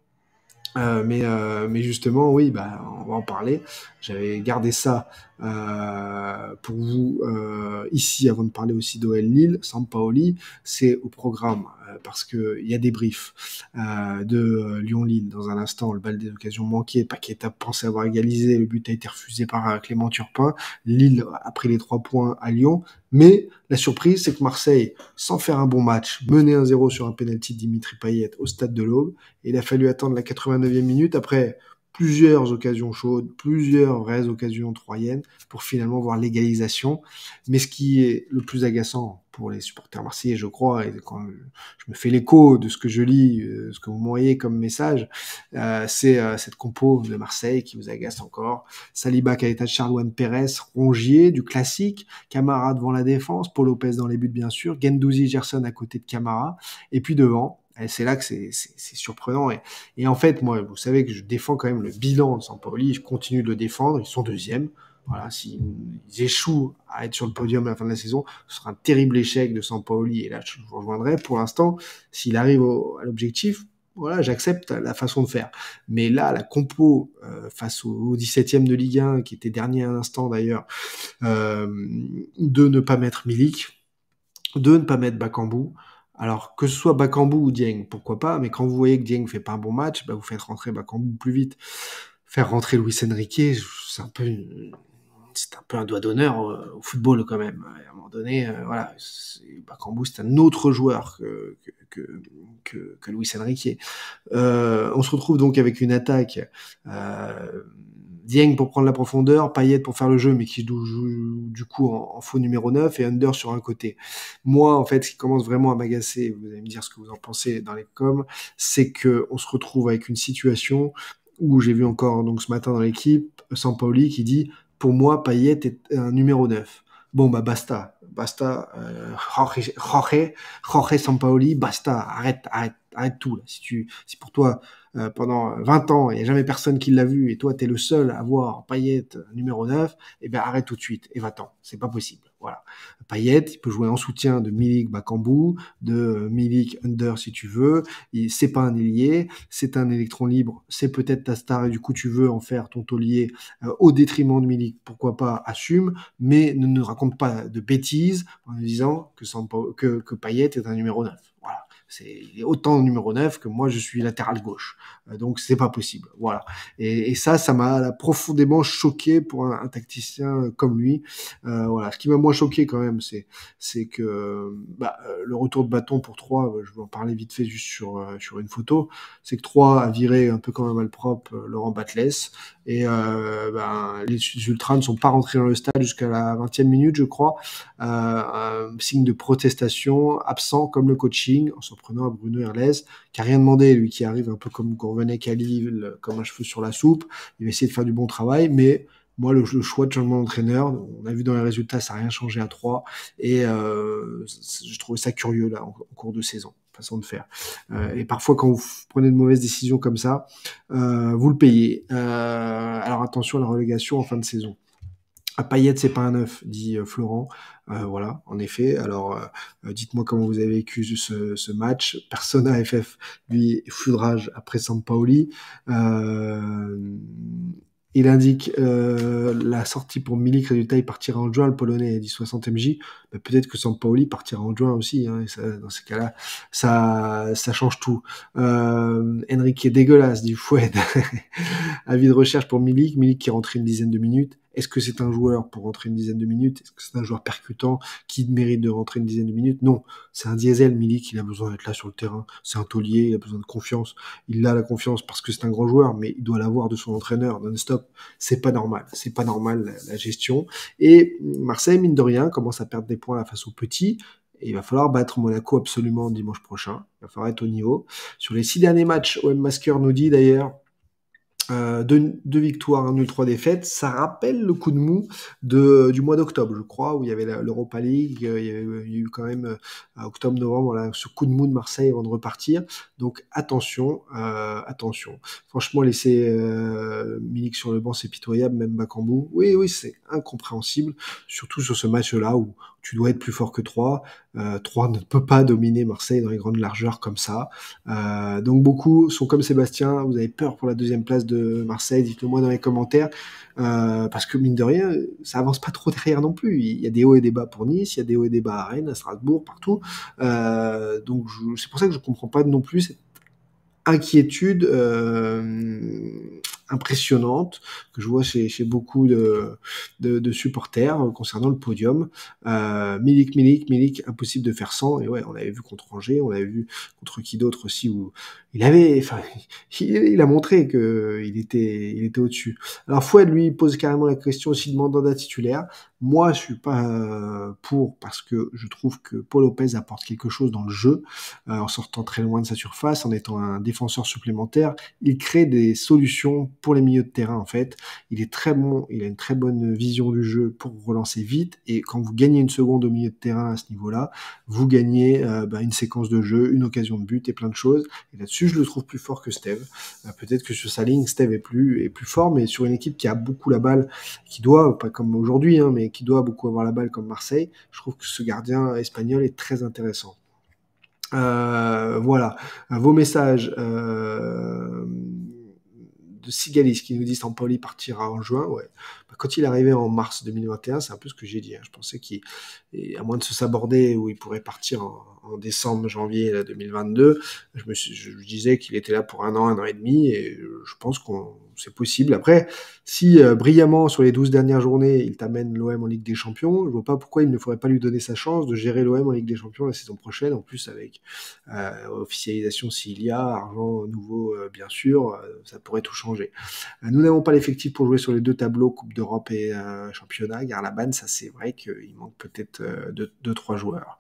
Mais justement, oui, bah, on va en parler. J'avais gardé ça pour vous ici avant de parler aussi d'OL Lille. Sampaoli, c'est au programme parce que il y a des briefs de Lyon-Lille dans un instant. Le bal des occasions manquées, Paqueta pensait avoir égalisé, le but a été refusé par Clément Turpin. Lille a pris les 3 points à Lyon, mais la surprise, c'est que Marseille, sans faire un bon match, menait 1-0 sur un penalty de Dimitri Payet au stade de l'Aube. Il a fallu attendre la 89e minute après plusieurs occasions chaudes, plusieurs vraies occasions troyennes pour finalement voir l'égalisation. Mais ce qui est le plus agaçant pour les supporters marseillais, je crois, et quand je me fais l'écho de ce que je lis, ce que vous m'envoyez comme message, c'est cette compo de Marseille qui vous agace encore. Saliba, Caeta, Charlouane, Pérez, Rongier, du classique, Camara devant la défense, Paul Lopez dans les buts bien sûr, Guendouzi, Gerson à côté de Camara, et puis devant, et c'est là que c'est surprenant. Et en fait, moi, vous savez que je défends quand même le bilan de Sampaoli, je continue de le défendre, ils sont deuxièmes. Voilà, s'ils échouent à être sur le podium à la fin de la saison, ce sera un terrible échec de Sampaoli, et là, je vous rejoindrai. Pour l'instant, s'il arrive à l'objectif, voilà, j'accepte la façon de faire. Mais là, la compo face au 17e de Ligue 1, qui était dernier à l'instant d'ailleurs, de ne pas mettre Milik, de ne pas mettre Bakambu. Alors, que ce soit Bakambu ou Dieng, pourquoi pas, mais quand vous voyez que Dieng fait pas un bon match, bah, vous faites rentrer Bakambu plus vite. Faire rentrer Luis Enrique, c'est un peu un doigt d'honneur au football quand même. À un moment donné, voilà, Bakambu, c'est un autre joueur que Luis Enrique. On se retrouve donc avec une attaque Dieng pour prendre la profondeur, Payet pour faire le jeu, mais qui joue du coup en faux numéro 9 et Under sur un côté. Moi, en fait, ce qui commence vraiment à m'agacer, vous allez me dire ce que vous en pensez dans les coms, c'est que on se retrouve avec une situation où j'ai vu encore donc ce matin dans l'équipe, Sampaoli qui dit pour moi, Payet est un numéro 9. Bon, bah basta, Jorge Sampaoli, basta, arrête tout. Là. Si pour toi, pendant 20 ans, il n'y a jamais personne qui l'a vu, et toi, tu es le seul à voir Payet numéro 9, eh bien arrête tout de suite, et va-t'en, c'est pas possible. Voilà. Payet, il peut jouer en soutien de Milik Bakambu, de Milik Under si tu veux, c'est pas un ailier, c'est un électron libre, c'est peut-être ta star, et du coup tu veux en faire ton taulier au détriment de Milik, pourquoi pas, assume, mais ne nous raconte pas de bêtises en nous disant que Payet est un numéro 9. Voilà. Il est autant numéro 9 que moi je suis latéral gauche. Donc c'est pas possible. Voilà. Et ça m'a profondément choqué pour un tacticien comme lui. Voilà. Ce qui m'a moins choqué quand même, c'est que le retour de bâton pour Troyes, je vais en parler vite fait juste sur une photo, c'est que Troyes a viré un peu comme un malpropre Laurent Batles. Et les Ultras ne sont pas rentrés dans le stade jusqu'à la 20e minute, je crois. Un signe de protestation, absent comme le coaching, en s'en prenant à Bruno Herles, qui a rien demandé, lui qui arrive un peu comme Gourvenec à Lille, comme un cheveu sur la soupe. Il va essayer de faire du bon travail, mais moi, le choix de changement d'entraîneur, on a vu dans les résultats, ça n'a rien changé à 3. Et je trouvais ça curieux là en cours de saison, façon de faire. Et parfois, quand vous prenez de mauvaises décisions comme ça, vous le payez. Alors attention à la relégation en fin de saison. Ah, Payet, c'est pas un neuf, dit Florent. Voilà, en effet. Alors, dites-moi comment vous avez vécu ce match. Persona FF, lui, foudrage après Sampaoli. Euh, il indique la sortie pour Milik, résultat, il partira en juin. Le Polonais a dit 60 mj. Mais peut-être que Sampaoli partira en juin aussi. Hein, et ça, dans ces cas-là, ça change tout. Enrique est dégueulasse, dit Foued. Avis de recherche pour Milik. Milik qui rentre une dizaine de minutes. Est-ce que c'est un joueur pour rentrer une dizaine de minutes? Est-ce que c'est un joueur percutant qui mérite de rentrer une dizaine de minutes? Non, c'est un diesel. Milik, il a besoin d'être là sur le terrain. C'est un taulier, il a besoin de confiance. Il a la confiance parce que c'est un grand joueur, mais il doit l'avoir de son entraîneur non-stop. C'est pas normal. C'est pas normal la gestion. Et Marseille, mine de rien, commence à perdre des points là face aux petits. Et il va falloir battre Monaco absolument dimanche prochain. Il va falloir être au niveau. Sur les 6 derniers matchs, OM Masker nous dit d'ailleurs deux victoires, un nul, 3 défaites. Ça rappelle le coup de mou du mois d'octobre, je crois, où il y avait l'Europa League. Il y a eu quand même octobre-novembre, voilà, ce coup de mou de Marseille avant de repartir. Donc attention, attention. Franchement, laisser Milik sur le banc, c'est pitoyable, même Bakambu. Oui, oui, c'est incompréhensible, surtout sur ce match-là où tu dois être plus fort que 3. 3 ne peut pas dominer Marseille dans les grandes largeurs comme ça. Donc beaucoup sont comme Sébastien, vous avez peur pour la deuxième place de Marseille, dites-le moi dans les commentaires, parce que mine de rien, ça avance pas trop derrière non plus. Il y a des hauts et des bas pour Nice, il y a des hauts et des bas à Rennes, à Strasbourg, partout. Donc c'est pour ça que je comprends pas non plus cette inquiétude impressionnante que je vois chez beaucoup de supporters concernant le podium. Milik, impossible de faire sans. Et ouais, on l'avait vu contre Angers, on l'avait vu contre qui d'autre aussi, où il a montré qu'il était au-dessus. Alors Fouad, lui, pose carrément la question aussi de mandat titulaire. Moi, je suis pas pour, parce que je trouve que Paul Lopez apporte quelque chose dans le jeu, en sortant très loin de sa surface, en étant un défenseur supplémentaire. Il crée des solutions pour les milieux de terrain, en fait. Il est très bon, il a une très bonne vision du jeu pour relancer vite, et quand vous gagnez une seconde au milieu de terrain à ce niveau-là, vous gagnez une séquence de jeu, une occasion de but et plein de choses. Et là-dessus, je le trouve plus fort que Steve. Peut-être que sur sa ligne, Steve est plus fort, mais sur une équipe qui a beaucoup la balle, qui doit, pas comme aujourd'hui, hein, mais qui doit beaucoup avoir la balle comme Marseille, je trouve que ce gardien espagnol est très intéressant. Voilà, vos messages de Sigalis qui nous dit Sampaoli partira en juin. Ouais. Quand il est arrivé en mars 2021, c'est un peu ce que j'ai dit. Hein. Je pensais qu'il, à moins de se saborder, où il pourrait partir en décembre, janvier là, 2022, je disais qu'il était là pour un an et demi, et je pense que c'est possible. Après, si brillamment sur les 12 dernières journées, il t'amène l'OM en Ligue des Champions, je vois pas pourquoi il ne faudrait pas lui donner sa chance de gérer l'OM en Ligue des Champions la saison prochaine, en plus avec officialisation s'il y a, argent nouveau bien sûr, ça pourrait tout changer. Nous n'avons pas l'effectif pour jouer sur les deux tableaux, Coupe d'Europe et Championnat. Garlaban, ça c'est vrai qu'il manque peut-être 2-3 joueurs.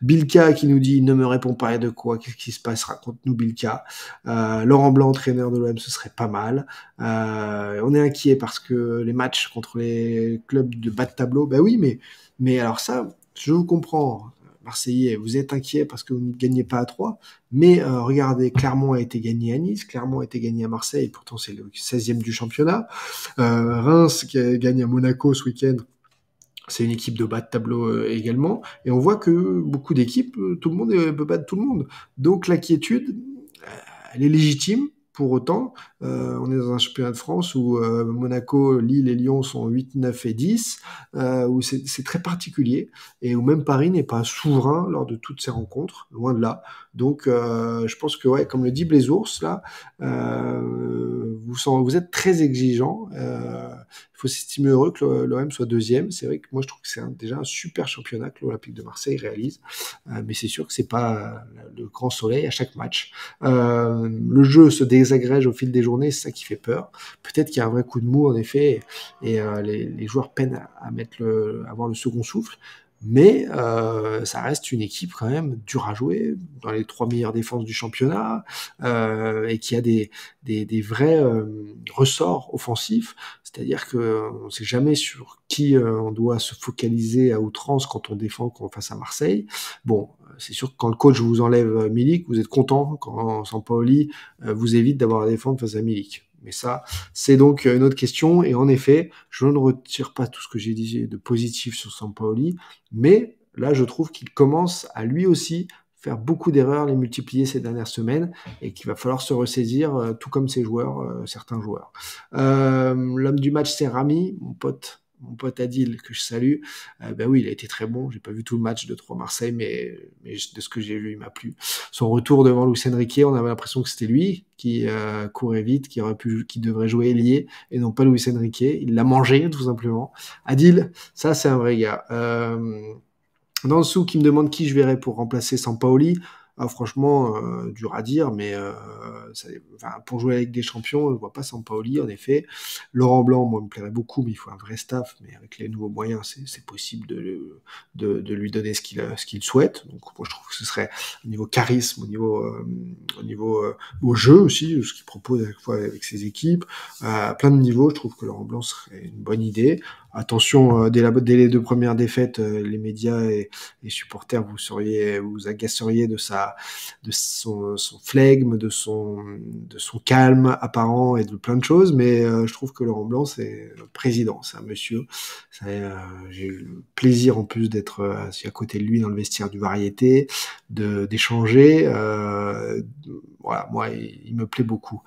Bilka qui nous dit ne me répond pas, de quoi, qu'est-ce qui se passe, raconte-nous Bilka. Laurent Blanc, entraîneur de l'OM, ce serait pas mal. On est inquiet parce que les matchs contre les clubs de bas de tableau, ben oui, mais alors ça, je vous comprends. Marseillais, vous êtes inquiet parce que vous ne gagnez pas à 3, mais regardez, Clermont a été gagné à Nice, Clermont a été gagné à Marseille, pourtant c'est le 16e du championnat. Reims qui a gagné à Monaco ce week-end, c'est une équipe de bas de tableau également, et on voit que beaucoup d'équipes, tout le monde peut battre tout le monde. Donc l'inquiétude, elle est légitime. Pour autant, on est dans un championnat de France où Monaco, Lille et Lyon sont 8, 9 et 10, où c'est très particulier, et où même Paris n'est pas souverain lors de toutes ces rencontres, loin de là. Donc je pense que, ouais, comme le dit Blaise Ours, là, vous êtes très exigeant. Il faut s'estimer heureux que l'OM soit deuxième. C'est vrai que moi je trouve que c'est déjà un super championnat que l'Olympique de Marseille réalise, mais c'est sûr que c'est pas le grand soleil à chaque match. Le jeu se désagrège au fil des journées, c'est ça qui fait peur. Peut-être qu'il y a un vrai coup de mou en effet, et les joueurs peinent à avoir le second souffle. Mais ça reste une équipe quand même dure à jouer, dans les 3 meilleures défenses du championnat, et qui a des vrais ressorts offensifs. C'est-à-dire qu'on ne sait jamais sur qui on doit se focaliser à outrance quand on défend face à Marseille. Bon, c'est sûr que quand le coach vous enlève Milik, vous êtes content quand Sampaoli vous évite d'avoir à défendre face à Milik. Mais ça, c'est donc une autre question. Et en effet, je ne retire pas tout ce que j'ai dit de positif sur Sampaoli, mais là, je trouve qu'il commence à lui aussi faire beaucoup d'erreurs, les multiplier ces dernières semaines, et qu'il va falloir se ressaisir, tout comme ses joueurs, certains joueurs. L'homme du match, c'est Rami, mon pote Adil, que je salue. Ben oui, il a été très bon. J'ai pas vu tout le match de 3 Marseille, mais de ce que j'ai vu, il m'a plu. Son retour devant Luis Enrique, on avait l'impression que c'était lui qui courait vite, qui devrait jouer ailier, et non pas Luis Enrique. Il l'a mangé, tout simplement. Adil, ça, c'est un vrai gars. Dans le dessous, qui me demande qui je verrais pour remplacer Sampaoli. Ah, franchement, dur à dire, mais pour jouer avec des champions, je vois pas Sampaoli, en effet. Laurent Blanc, moi, me plairait beaucoup, mais il faut un vrai staff. Mais avec les nouveaux moyens, c'est possible de lui donner ce qu'il souhaite. Donc, moi, je trouve que ce serait au niveau charisme, au niveau au jeu aussi, ce qu'il propose à chaque fois avec ses équipes. À plein de niveaux, je trouve que Laurent Blanc serait une bonne idée. Attention, dès les 2 premières défaites, les médias et les supporters vous agaceriez de son flegme, de son calme apparent et de plein de choses, mais je trouve que Laurent Blanc, c'est le président, c'est un monsieur. J'ai eu le plaisir en plus d'être assis à côté de lui dans le vestiaire du Variété, d'échanger. Voilà, moi, il me plaît beaucoup.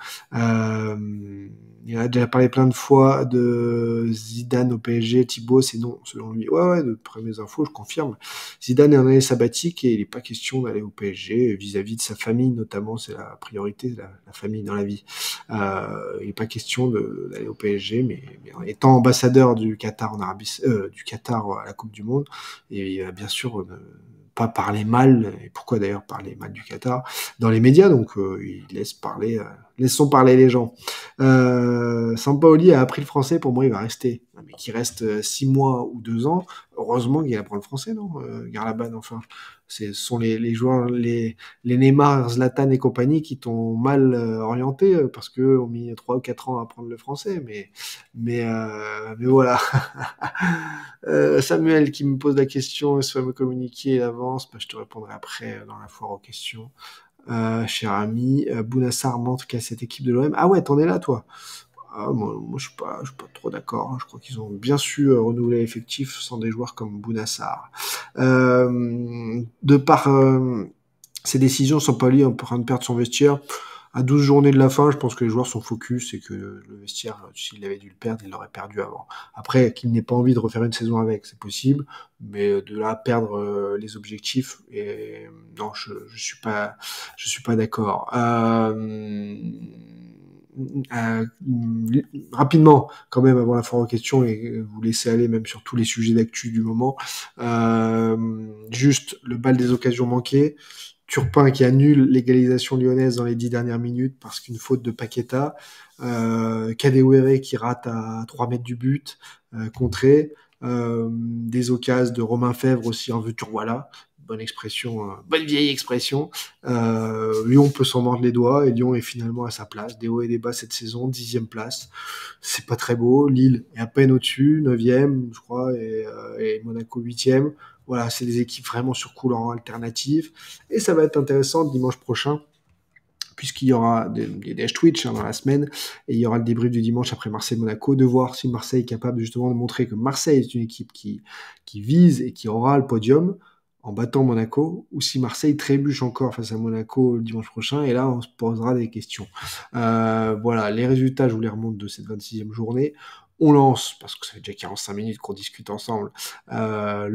Il a déjà parlé plein de fois de Zidane au PSG. Thibaut, c'est non, selon lui. Ouais, de premières infos, je confirme. Zidane est en année sabbatique et il n'est pas question d'aller au PSG vis-à-vis de sa famille, notamment, c'est la priorité, la famille dans la vie. Il n'est pas question d'aller au PSG, mais en étant ambassadeur du Qatar du Qatar à la Coupe du Monde, et bien sûr pas parler mal, et pourquoi d'ailleurs parler mal du Qatar, dans les médias, donc il laissons parler les gens. Sampaoli a appris le français, pour moi il va rester. Mais qu'il reste 6 mois ou 2 ans, heureusement qu'il apprend le français, non Garlaban, enfin. Ce sont les joueurs, les Neymar, Zlatan et compagnie qui t'ont mal orienté parce que ont mis 3 ou 4 ans à apprendre le français, mais voilà. Samuel qui me pose la question, est-ce qu'il va me communiquer l'avance? Je te répondrai après dans la foire aux questions. Cher ami, Bounassar manque à cette équipe de l'OM. Ah ouais, t'en es là, toi. Ah, moi je suis pas trop d'accord. Je crois qu'ils ont bien su renouveler l'effectif sans des joueurs comme Bounassar. De par ces décisions, Sampaoli est en train de perdre son vestiaire. À 12 journées de la fin, je pense que les joueurs sont focus et que le vestiaire, s'il avait dû le perdre, il l'aurait perdu avant. Après, qu'il n'ait pas envie de refaire une saison avec, c'est possible, mais de là perdre les objectifs, et non, je suis pas d'accord. Euh, Rapidement, quand même, avant la foire aux questions, et vous laisser aller même sur tous les sujets d'actu du moment. Juste le bal des occasions manquées. Turpin qui annule l'égalisation lyonnaise dans les 10 dernières minutes parce qu'une faute de Paqueta. Kadewere qui rate à 3 mètres du but, contré. Des occasions de Romain Fèvre aussi en veux-tu voilà. Bonne expression, bonne vieille expression. Lyon peut s'en mordre les doigts et Lyon est finalement à sa place. Des hauts et des bas cette saison, 10e place. C'est pas très beau. Lille est à peine au-dessus, 9e, je crois, et Monaco 8e. Voilà, c'est des équipes vraiment sur coulant alternatif. Et ça va être intéressant dimanche prochain, puisqu'il y aura des dash Twitch dans la semaine, et il y aura le débrief du dimanche après Marseille-Monaco, de voir si Marseille est capable justement de montrer que Marseille est une équipe qui vise et qui aura le podium en battant Monaco, ou si Marseille trébuche encore face à Monaco le dimanche prochain, et là on se posera des questions. Voilà, les résultats, je vous les remonte de cette 26e journée. On lance, parce que ça fait déjà 45 minutes qu'on discute ensemble, la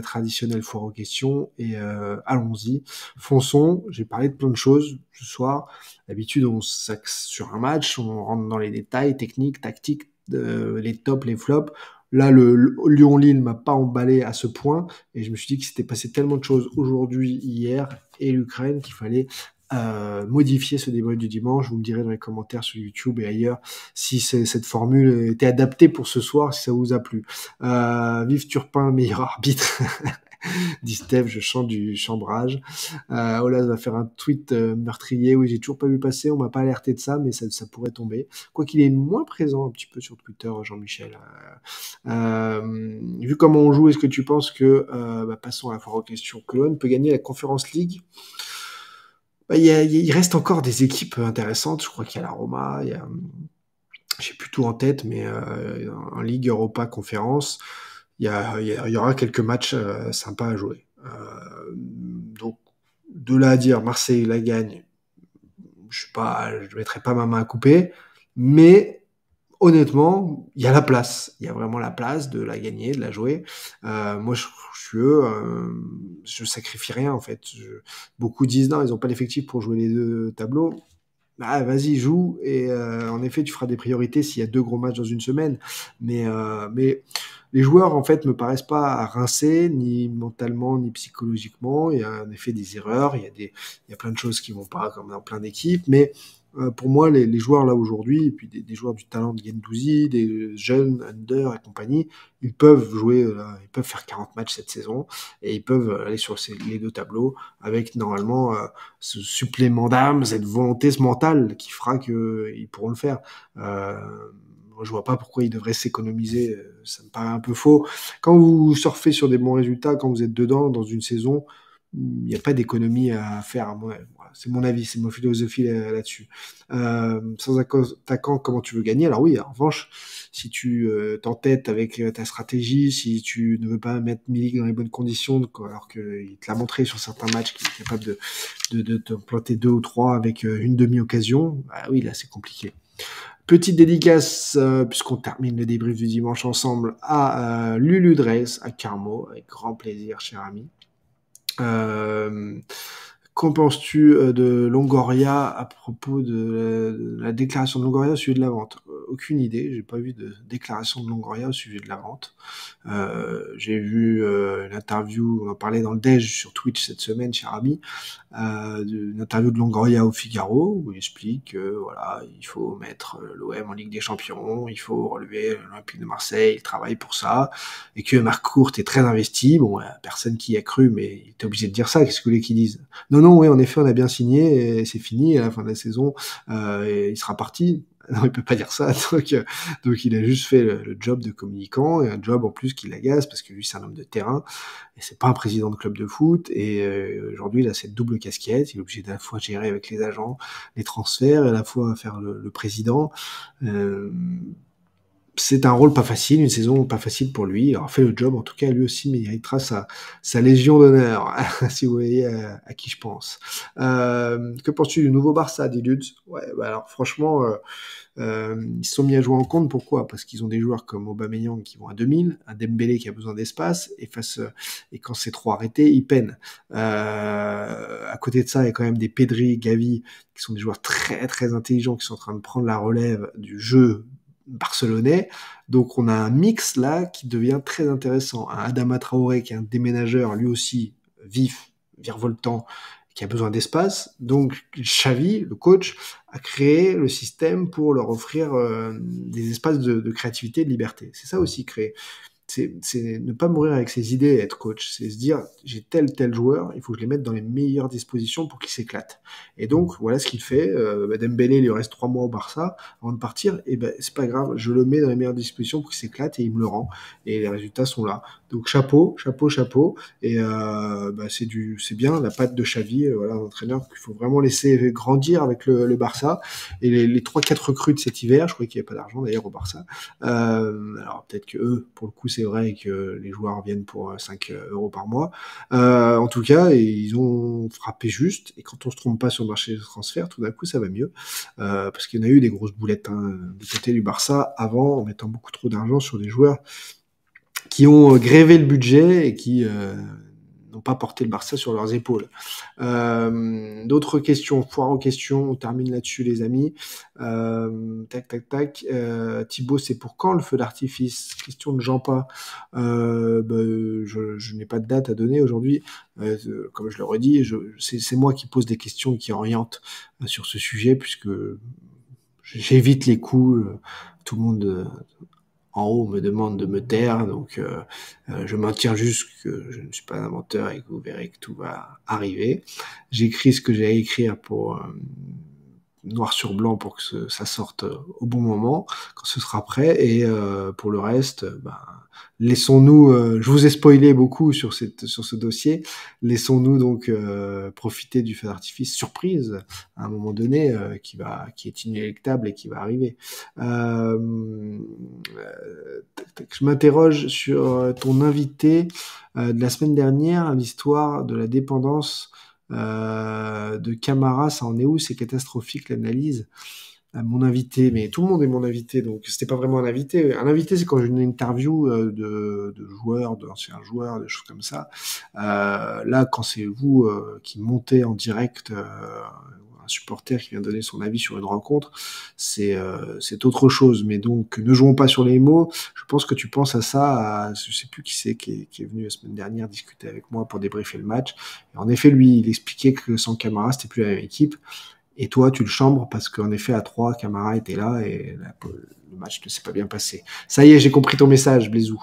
traditionnelle foire aux questions, et allons-y. Fonçons, j'ai parlé de plein de choses ce soir. D'habitude, on s'axe sur un match, on rentre dans les détails techniques, tactiques, les tops, les flops. Là, le Lyon-Lille m'a pas emballé à ce point, et je me suis dit qu'il s'était passé tellement de choses aujourd'hui, hier, et l'Ukraine, qu'il fallait modifier ce débrief du dimanche. Vous me direz dans les commentaires sur YouTube et ailleurs si cette formule était adaptée pour ce soir, si ça vous a plu. Vive Turpin, meilleur arbitre. Dit Steph, je chante du chambrage. Olas va faire un tweet meurtrier. Oui, j'ai toujours pas vu passer, on m'a pas alerté de ça, mais ça pourrait tomber. Quoi qu'il est moins présent un petit peu sur Twitter, Jean-Michel. Vu comment on joue, est-ce que tu penses que, passons à la foire aux questions, que l'OM peut gagner la Conference League? Bah, il reste encore des équipes intéressantes. Je crois qu'il y a la Roma, j'ai plus tout en tête, mais en Ligue Europa Conférence, il y aura quelques matchs sympas à jouer. Donc, de là à dire Marseille la gagne, je mettrai pas ma main à couper, mais honnêtement, il y a la place. Il y a vraiment la place de la gagner, de la jouer. Moi, je suis eux, je sacrifie rien en fait. Beaucoup disent non, ils ont pas l'effectif pour jouer les deux tableaux. Bah, vas-y, joue et en effet, tu feras des priorités s'il y a 2 gros matchs dans une semaine. Mais les joueurs, en fait, me paraissent pas rincés, ni mentalement, ni psychologiquement. Il y a en effet des erreurs, il y a plein de choses qui vont pas, comme dans plein d'équipes. Mais pour moi, les joueurs là aujourd'hui, et puis des joueurs du talent de Guendouzi, des jeunes, Under et compagnie, ils peuvent jouer, ils peuvent faire 40 matchs cette saison et ils peuvent aller sur les 2 tableaux avec normalement ce supplément d'âme, cette volonté, ce mental qui fera qu'ils pourront le faire. Moi, je vois pas pourquoi ils devraient s'économiser. Ça me paraît un peu faux. Quand vous surfez sur des bons résultats, quand vous êtes dedans dans une saison, il n'y a pas d'économie à faire. À mon avis. Voilà, c'est mon avis, c'est ma philosophie là-dessus. Sans attaquant, comment tu veux gagner? Alors oui, en revanche, si tu t'entêtes avec ta stratégie, si tu ne veux pas mettre Milik dans les bonnes conditions, alors qu'il te l'a montré sur certains matchs qu'il est capable de te planter 2 ou 3 avec une demi-occasion, bah oui, là c'est compliqué. Petite dédicace, puisqu'on termine le débrief du dimanche ensemble, à Lulu Dress, à Carmo, avec grand plaisir, cher ami. Euh, Qu'en penses-tu de Longoria à propos de la déclaration de Longoria au sujet de la vente? Aucune idée, j'ai pas vu de déclaration de Longoria au sujet de la vente. J'ai vu une interview, on en parlait dans le Déj sur Twitch cette semaine, cher ami, une interview de Longoria au Figaro où il explique que voilà, il faut mettre l'OM en Ligue des Champions, il faut relever l'Olympique de Marseille, il travaille pour ça, et que Marc Court est très investi. Bon, personne qui y a cru, mais il était obligé de dire ça. Qu'est-ce que vous voulez qu'il dise? Non, non, oui, en effet, on a bien signé et c'est fini à la fin de la saison. Et il sera parti. Non, il peut pas dire ça. Donc il a juste fait le job de communicant et un job en plus qui l'agace parce que lui c'est un homme de terrain et c'est pas un président de club de foot. Et aujourd'hui il a cette double casquette. Il est obligé à la fois gérer avec les agents les transferts et à la fois faire le président. Euh, c'est un rôle pas facile, une saison pas facile pour lui. Il aura fait le job, en tout cas, lui aussi méritera sa légion d'honneur, si vous voyez à qui je pense. Que penses-tu du nouveau Barça, dit Lutz? Ouais, bah alors franchement, ils se sont mis à jouer en compte. Pourquoi? Parce qu'ils ont des joueurs comme Aubameyang qui vont à 2000, un Dembélé qui a besoin d'espace, et quand c'est trop arrêté, ils peinent. À côté de ça, il y a quand même des Pedri, Gavi, qui sont des joueurs très très intelligents, qui sont en train de prendre la relève du jeu barcelonais. Donc on a un mix là qui devient très intéressant. Un Adama Traoré qui est un déménageur, lui aussi vif, virevoltant, qui a besoin d'espace. Donc Xavi, le coach, a créé le système pour leur offrir des espaces de créativité et de liberté. C'est ça aussi créer. C'est ne pas mourir avec ses idées et être coach. C'est se dire, j'ai tel joueur, il faut que je les mette dans les meilleures dispositions pour qu'il s'éclate. Et donc, voilà ce qu'il fait. Dembélé, il lui reste 3 mois au Barça avant de partir. Et ben, c'est pas grave, je le mets dans les meilleures dispositions pour qu'il s'éclate et il me le rend. Et les résultats sont là. Donc, chapeau, chapeau, chapeau. Et c'est bien la patte de Xavi, voilà, un entraîneur qu'il faut vraiment laisser grandir avec le Barça. Et les 3-4 recrues de cet hiver, je crois qu'il n'y a pas d'argent d'ailleurs au Barça. Alors peut-être que eux, pour le coup, c'est vrai que les joueurs viennent pour 5 euros par mois. En tout cas, ils ont frappé juste. Et quand on se trompe pas sur le marché de transfert, tout d'un coup, ça va mieux. Parce qu'il y en a eu des grosses boulettes du côté du Barça avant, en mettant beaucoup trop d'argent sur des joueurs qui ont grévé le budget et qui n'ont pas porté le Barça sur leurs épaules. D'autres questions, foire aux questions, on termine là-dessus les amis. Tac, tac, tac. Thibaut, c'est pour quand le feu d'artifice? Question de Jean-Pa. Je n'ai pas de date à donner aujourd'hui. Comme je le redis, c'est moi qui pose des questions et qui oriente sur ce sujet, puisque j'évite les coups. Tout le monde en haut me demande de me taire, donc je maintiens juste que je ne suis pas un menteur et que vous verrez que tout va arriver. J'écris ce que j'ai à écrire noir sur blanc pour que ça sorte au bon moment, quand ce sera prêt. Et pour le reste, laissons-nous. Je vous ai spoilé beaucoup sur ce dossier. Laissons-nous donc profiter du feu d'artifice surprise à un moment donné qui est inéluctable et qui va arriver. Je m'interroge sur ton invité de la semaine dernière, l'histoire de la dépendance de Camara. Ça en est où? C'est catastrophique l'analyse. Mon invité, mais tout le monde est mon invité, donc c'était pas vraiment un invité. Un invité, c'est quand j'ai une interview de joueurs, d'anciens joueurs, des choses comme ça. Là, quand c'est vous qui montez en direct un supporter qui vient donner son avis sur une rencontre, c'est autre chose. Mais donc, ne jouons pas sur les mots. Je pense que tu penses à ça. Je sais plus qui c'est qui est venu la semaine dernière discuter avec moi pour débriefer le match. Et en effet, lui, il expliquait que sans Camara, c'était plus la même équipe. Et toi, tu le chambres parce qu'en effet, à 3, Camara était là et le match ne s'est pas bien passé. Ça y est, j'ai compris ton message, Blaisou.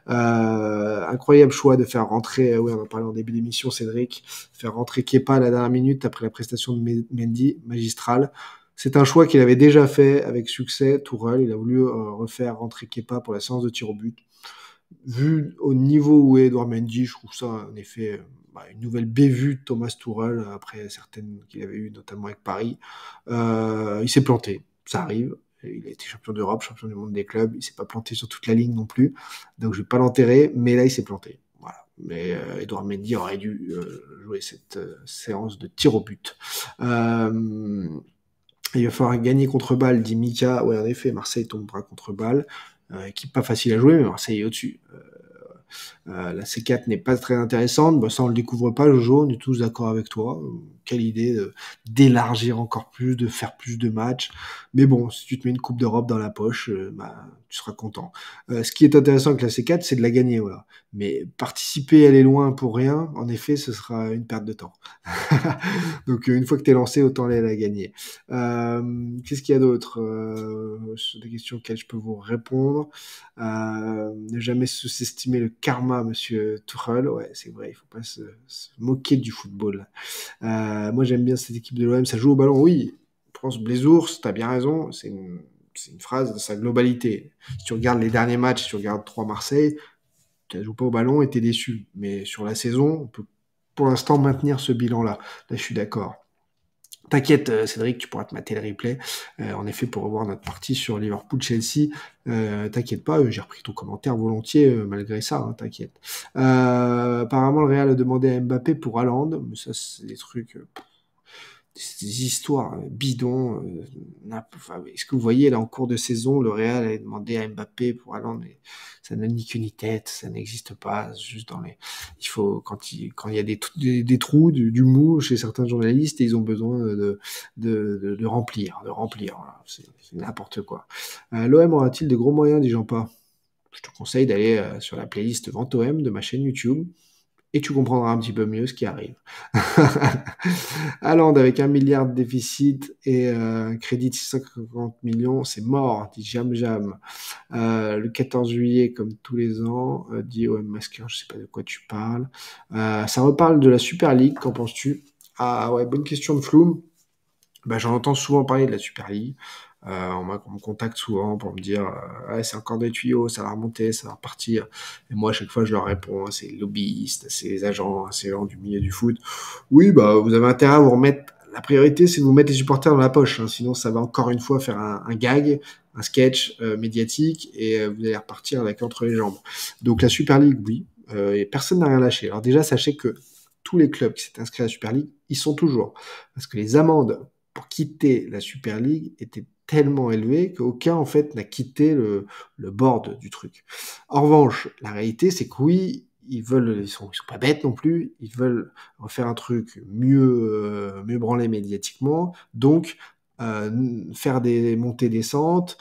Incroyable choix de faire rentrer, oui, on en parlait en début d'émission, Cédric, faire rentrer Kepa à la dernière minute après la prestation de Mendy, magistrale. C'est un choix qu'il avait déjà fait avec succès, Tourelle. Il a voulu refaire rentrer Kepa pour la séance de tir au but. Vu au niveau où est Edouard Mendy, je trouve ça en effet une nouvelle bévue de Thomas Tuchel après certaines qu'il avait eues, notamment avec Paris. Il s'est planté, ça arrive. Il a été champion d'Europe, champion du monde des clubs. Il s'est pas planté sur toute la ligne non plus, donc je vais pas l'enterrer. Mais là, il s'est planté. Voilà. Mais Edouard Mendy aurait dû jouer cette séance de tir au but. Il va falloir gagner contre Bâle, dit Mika. Ouais, en effet, Marseille tombera contre Bâle. Équipe pas facile à jouer, mais Marseille est au-dessus. La C4 n'est pas très intéressante. Ça, on le découvre pas, Jojo. On est tous d'accord avec toi. Quelle idée d'élargir encore plus, de faire plus de matchs. Mais bon, si tu te mets une Coupe d'Europe dans la poche, tu seras content. Ce qui est intéressant avec la C4, c'est de la gagner, voilà. Mais participer, aller loin pour rien, en effet, ce sera une perte de temps. Donc, une fois que tu es lancé, autant aller la gagner. Qu'est-ce qu'il y a d'autre sur des questions auxquelles je peux vous répondre. Ne jamais sous-estimer le karma, monsieur Tuchel. Ouais, c'est vrai, il faut pas se moquer du football. Moi, j'aime bien cette équipe de l'OM. Ça joue au ballon, oui. France Blaisours, t'as bien raison. C'est une phrase de sa globalité. Si tu regardes les derniers matchs, si tu regardes 3 Marseille, tu ne joues pas au ballon et t'es déçu. Mais sur la saison, on peut pour l'instant maintenir ce bilan-là. Là, je suis d'accord. T'inquiète, Cédric, tu pourras te mater le replay. En effet, pour revoir notre partie sur Liverpool-Chelsea, t'inquiète pas, j'ai repris ton commentaire volontiers malgré ça, hein, t'inquiète. Apparemment, le Real a demandé à Mbappé pour Haaland, mais ça, c'est des trucs... des histoires bidons. Est-ce que vous voyez, là, en cours de saison, le Real a demandé à Mbappé pour Haaland, mais ça n'a ni queue ni tête, ça n'existe pas. Juste dans les, il faut quand il y a des trous, du mou chez certains journalistes, et ils ont besoin de remplir, Voilà. C'est n'importe quoi. L'OM aura-t-il de gros moyens, dit Jean-Pas? Je te conseille d'aller sur la playlist Vente OM de ma chaîne YouTube et tu comprendras un petit peu mieux ce qui arrive. Haaland avec 1 milliard de déficit et un crédit de 650 millions, c'est mort, dit Jam Jam. Le 14 juillet, comme tous les ans, dit OM Masker, je sais pas de quoi tu parles. Ça reparle de la Super League, qu'en penses-tu? Ah ouais, bonne question de Floum. J'en entends souvent parler de la Super League. On me contacte souvent pour me dire ouais, c'est encore des tuyaux, ça va remonter, ça va repartir. Et moi, à chaque fois, je leur réponds c'est les lobbyistes, c'est les agents, c'est les gens du milieu du foot. Oui, vous avez intérêt à vous remettre. La priorité, c'est de vous mettre les supporters dans la poche. Hein, sinon, ça va encore une fois faire un gag, un sketch médiatique et vous allez repartir la queue entre les jambes. Donc, la Super League, oui. Et personne n'a rien lâché. Alors déjà, sachez que tous les clubs qui s'étaient inscrits à la Super League, ils sont toujours. Parce que les amendes pour quitter la Super League étaient tellement élevé qu'aucun en fait n'a quitté le board du truc. En revanche, la réalité c'est que oui, ils sont pas bêtes non plus, ils veulent refaire un truc mieux branlé médiatiquement, donc faire des montées descentes,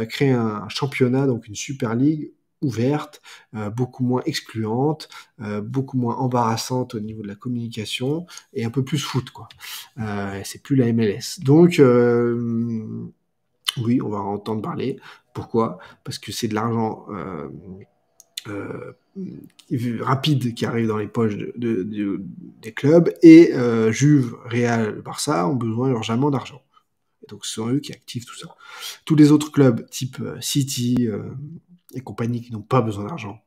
créer un championnat, donc une Super League ouverte, beaucoup moins excluante, beaucoup moins embarrassante au niveau de la communication et un peu plus foot quoi. C'est plus la MLS. Donc oui, on va en entendre parler. Pourquoi? Parce que c'est de l'argent euh, rapide qui arrive dans les poches des clubs et Juve, Real, Barça ont besoin urgemment d'argent. Et donc, ce sont eux qui activent tout ça. Tous les autres clubs, type City et compagnie, qui n'ont pas besoin d'argent,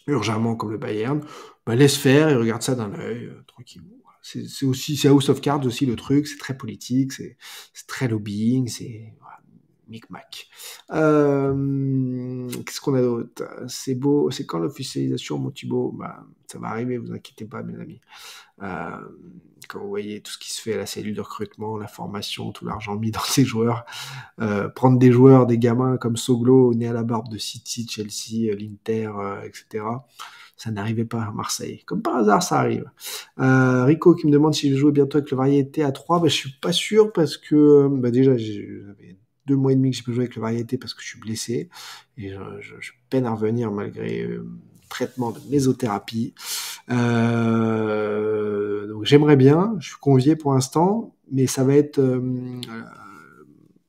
urgemment comme le Bayern, bah, laisse faire et regarde ça d'un œil, tranquille. C'est aussi, c'est House of Cards aussi le truc, c'est très politique, c'est très lobbying, c'est voilà, micmac. Qu'est-ce qu'on a d'autre? C'est beau, c'est quand l'officialisation, mon Thibaut? Bah, ça va arriver, vous inquiétez pas, mes amis. Euh, Quand vous voyez tout ce qui se fait à la cellule de recrutement, la formation, tout l'argent mis dans ces joueurs, prendre des joueurs, des gamins comme Soglo, né à la barbe de City, Chelsea, l'Inter, etc. Ça n'arrivait pas à Marseille. Comme par hasard, ça arrive. Rico qui me demande si je jouais bientôt avec le Variété à 3. Bah, je suis pas sûr parce que bah, déjà, j'avais 2 mois et demi que j'ai pas joué avec le Variété parce que je suis blessé. Et je peine à revenir malgré traitement de mésothérapie. Donc j'aimerais bien, je suis convié pour l'instant, mais ça va être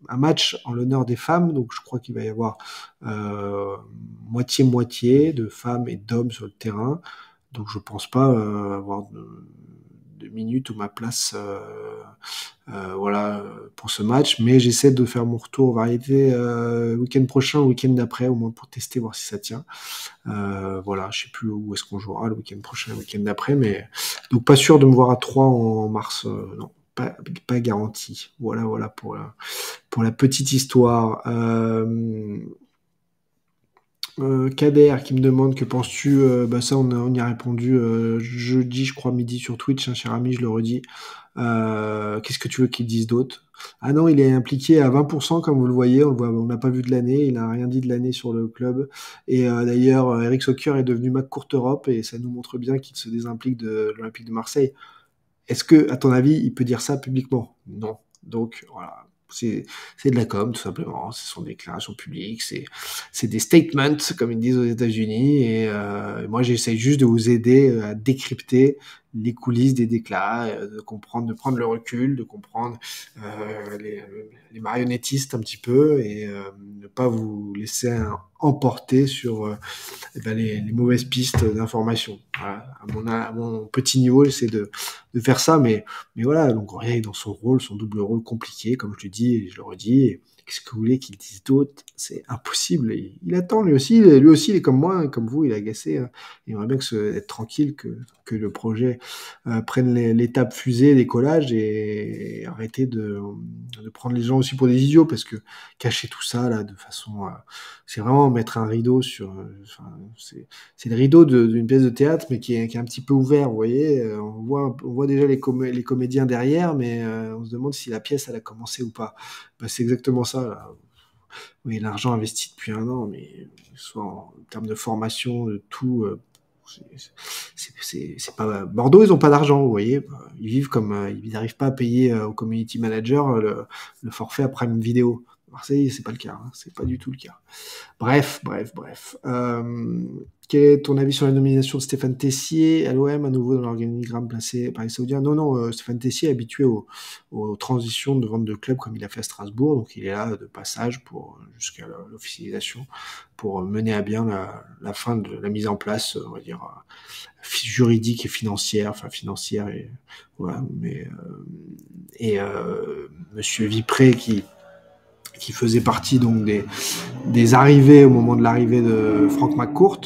un match en l'honneur des femmes, donc je crois qu'il va y avoir moitié-moitié de femmes et d'hommes sur le terrain, donc je pense pas avoir de minutes ou ma place voilà, pour ce match, mais j'essaie de faire mon retour aux variétés week-end prochain ou week-end d'après, au moins pour tester, voir si ça tient. Voilà, je sais plus où est-ce qu'on jouera le week-end prochain, le week-end d'après, mais donc pas sûr de me voir à 3 en mars, non, pas garanti. Voilà pour la petite histoire. Kader qui me demande que penses-tu, bah ça on y a répondu jeudi je crois midi sur Twitch, hein, cher ami, je le redis. Qu'est-ce que tu veux qu'il dise d'autre? Ah non, il est impliqué à 20% comme vous le voyez, on le voit, on n'a pas vu de l'année, il n'a rien dit de l'année sur le club. Et d'ailleurs, Eric Soccer est devenu McCourt Europe et ça nous montre bien qu'il se désimplique de l'Olympique de Marseille. Est-ce que, à ton avis, il peut dire ça publiquement? Non. Donc voilà, c'est de la com tout simplement. Ce sont des déclarations publiques, c'est des statements comme ils disent aux États-Unis. Et moi, j'essaie juste de vous aider à décrypter les coulisses des déclats, de comprendre, de prendre le recul, de comprendre les marionnettistes un petit peu et ne pas vous laisser emporter sur eh ben, les mauvaises pistes d'information. Voilà. À mon petit niveau, j'essaie de faire ça, mais voilà, donc Aurier est dans son rôle, son double rôle compliqué, comme je le dis et je le redis. Et qu'est-ce que vous voulez qu'il dise d'autre? C'est impossible. Il attend lui aussi, il est comme moi, comme vous, il est agacé. Hein. Il aimerait bien être tranquille, que le projet prenne l'étape fusée, décollage et arrêter de prendre les gens aussi pour des idiots, parce que cacher tout ça là de façon, c'est vraiment mettre un rideau sur, enfin, c'est le rideau d'une pièce de théâtre, mais qui est un petit peu ouvert, vous voyez. On voit déjà les comédiens derrière, mais on se demande si la pièce, elle a commencé ou pas. Bah, c'est exactement ça, là. Oui, l'argent investi depuis 1 an, mais soit en termes de formation, de tout, c'est pas... Bordeaux, ils ont pas d'argent, vous voyez. Ils vivent comme... ils n'arrivent pas à payer au community manager le forfait après une vidéo. Marseille, c'est pas le cas, hein. C'est pas du tout le cas. Bref. Quel est ton avis sur la nomination de Stéphane Tessier à l'OM, à nouveau dans l'organigramme placé par les Saoudiens? Non, Stéphane Tessier est habitué aux transitions de vente de club comme il a fait à Strasbourg, donc il est là de passage pour jusqu'à l'officialisation, pour mener à bien la fin de la mise en place, on va dire, juridique et financière, enfin financière et voilà, mais Monsieur Vipré qui faisait partie donc des arrivées au moment de l'arrivée de Franck McCourt,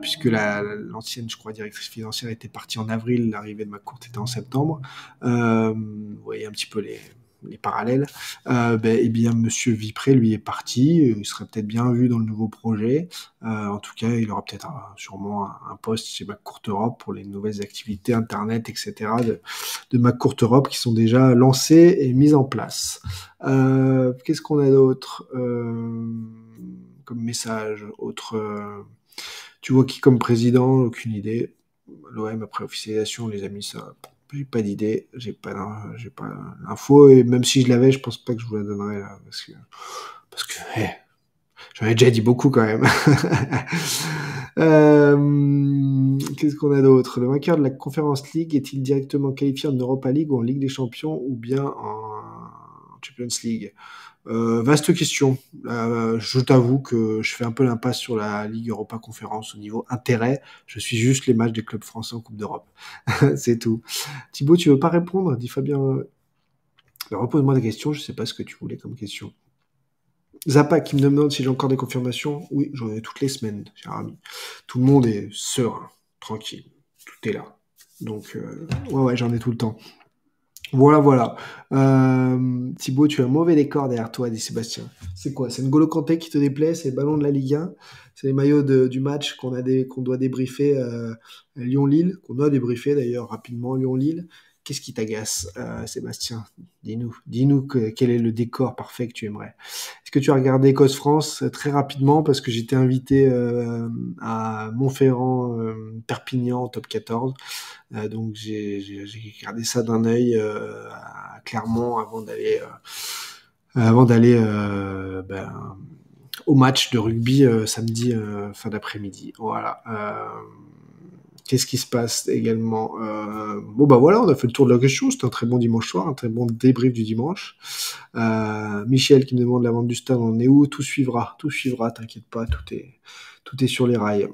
puisque l'ancienne, je crois, directrice financière était partie en avril, l'arrivée de McCourt était en septembre. Vous voyez un petit peu les parallèles. Eh bien, Monsieur Vipré, lui, est parti. Il serait peut-être bien vu dans le nouveau projet. En tout cas, il aura peut-être sûrement un poste chez McCourt Europe pour les nouvelles activités Internet, etc. de McCourt Europe qui sont déjà lancées et mises en place. Qu'est-ce qu'on a d'autre comme message autre tu vois qui comme président? Aucune idée. L'OM après officialisation, les amis, ça, j'ai pas d'idée, j'ai pas l'info, et même si je l'avais, je pense pas que je vous la donnerais là, parce que j'en ai déjà dit beaucoup quand même. Qu'est-ce qu'on a d'autre? Le vainqueur de la Conference League est-il directement qualifié en Europa League ou en Ligue des Champions ou bien en Champions League? Vaste question. Je t'avoue que je fais un peu l'impasse sur la Ligue Europa Conférence au niveau intérêt. Je suis juste les matchs des clubs français en Coupe d'Europe. C'est tout. Thibaut, tu veux pas répondre? Dit Fabien. Mais repose-moi des questions, je sais pas ce que tu voulais comme question. Zappa qui me demande si j'ai encore des confirmations. Oui, j'en ai toutes les semaines, cher ami. Tout le monde est serein, tranquille. Tout est là. Donc, ouais, j'en ai tout le temps. Voilà, voilà. Thibaut, tu as un mauvais décor derrière toi, dit Sébastien. C'est quoi? C'est N'Golo Kanté qui te déplaît? C'est les ballons de la Ligue 1? C'est les maillots du match qu'on doit débriefer Lyon-Lille, qu'on doit débriefer d'ailleurs rapidement Lyon-Lille. Qu'est-ce qui t'agace, Sébastien? Dis-nous quel est le décor parfait que tu aimerais. Est-ce que tu as regardé Écosse-France très rapidement parce que j'étais invité à Montferrand, Perpignan, top 14. Donc j'ai regardé ça d'un œil à Clermont avant d'aller au match de rugby samedi fin d'après-midi. Voilà. Qu'est-ce qui se passe également Bon bah voilà, on a fait le tour de la question. C'était un très bon dimanche soir, un très bon débrief du dimanche. Michel qui me demande la vente du stade, on est où? Tout suivra, t'inquiète pas, tout est sur les rails.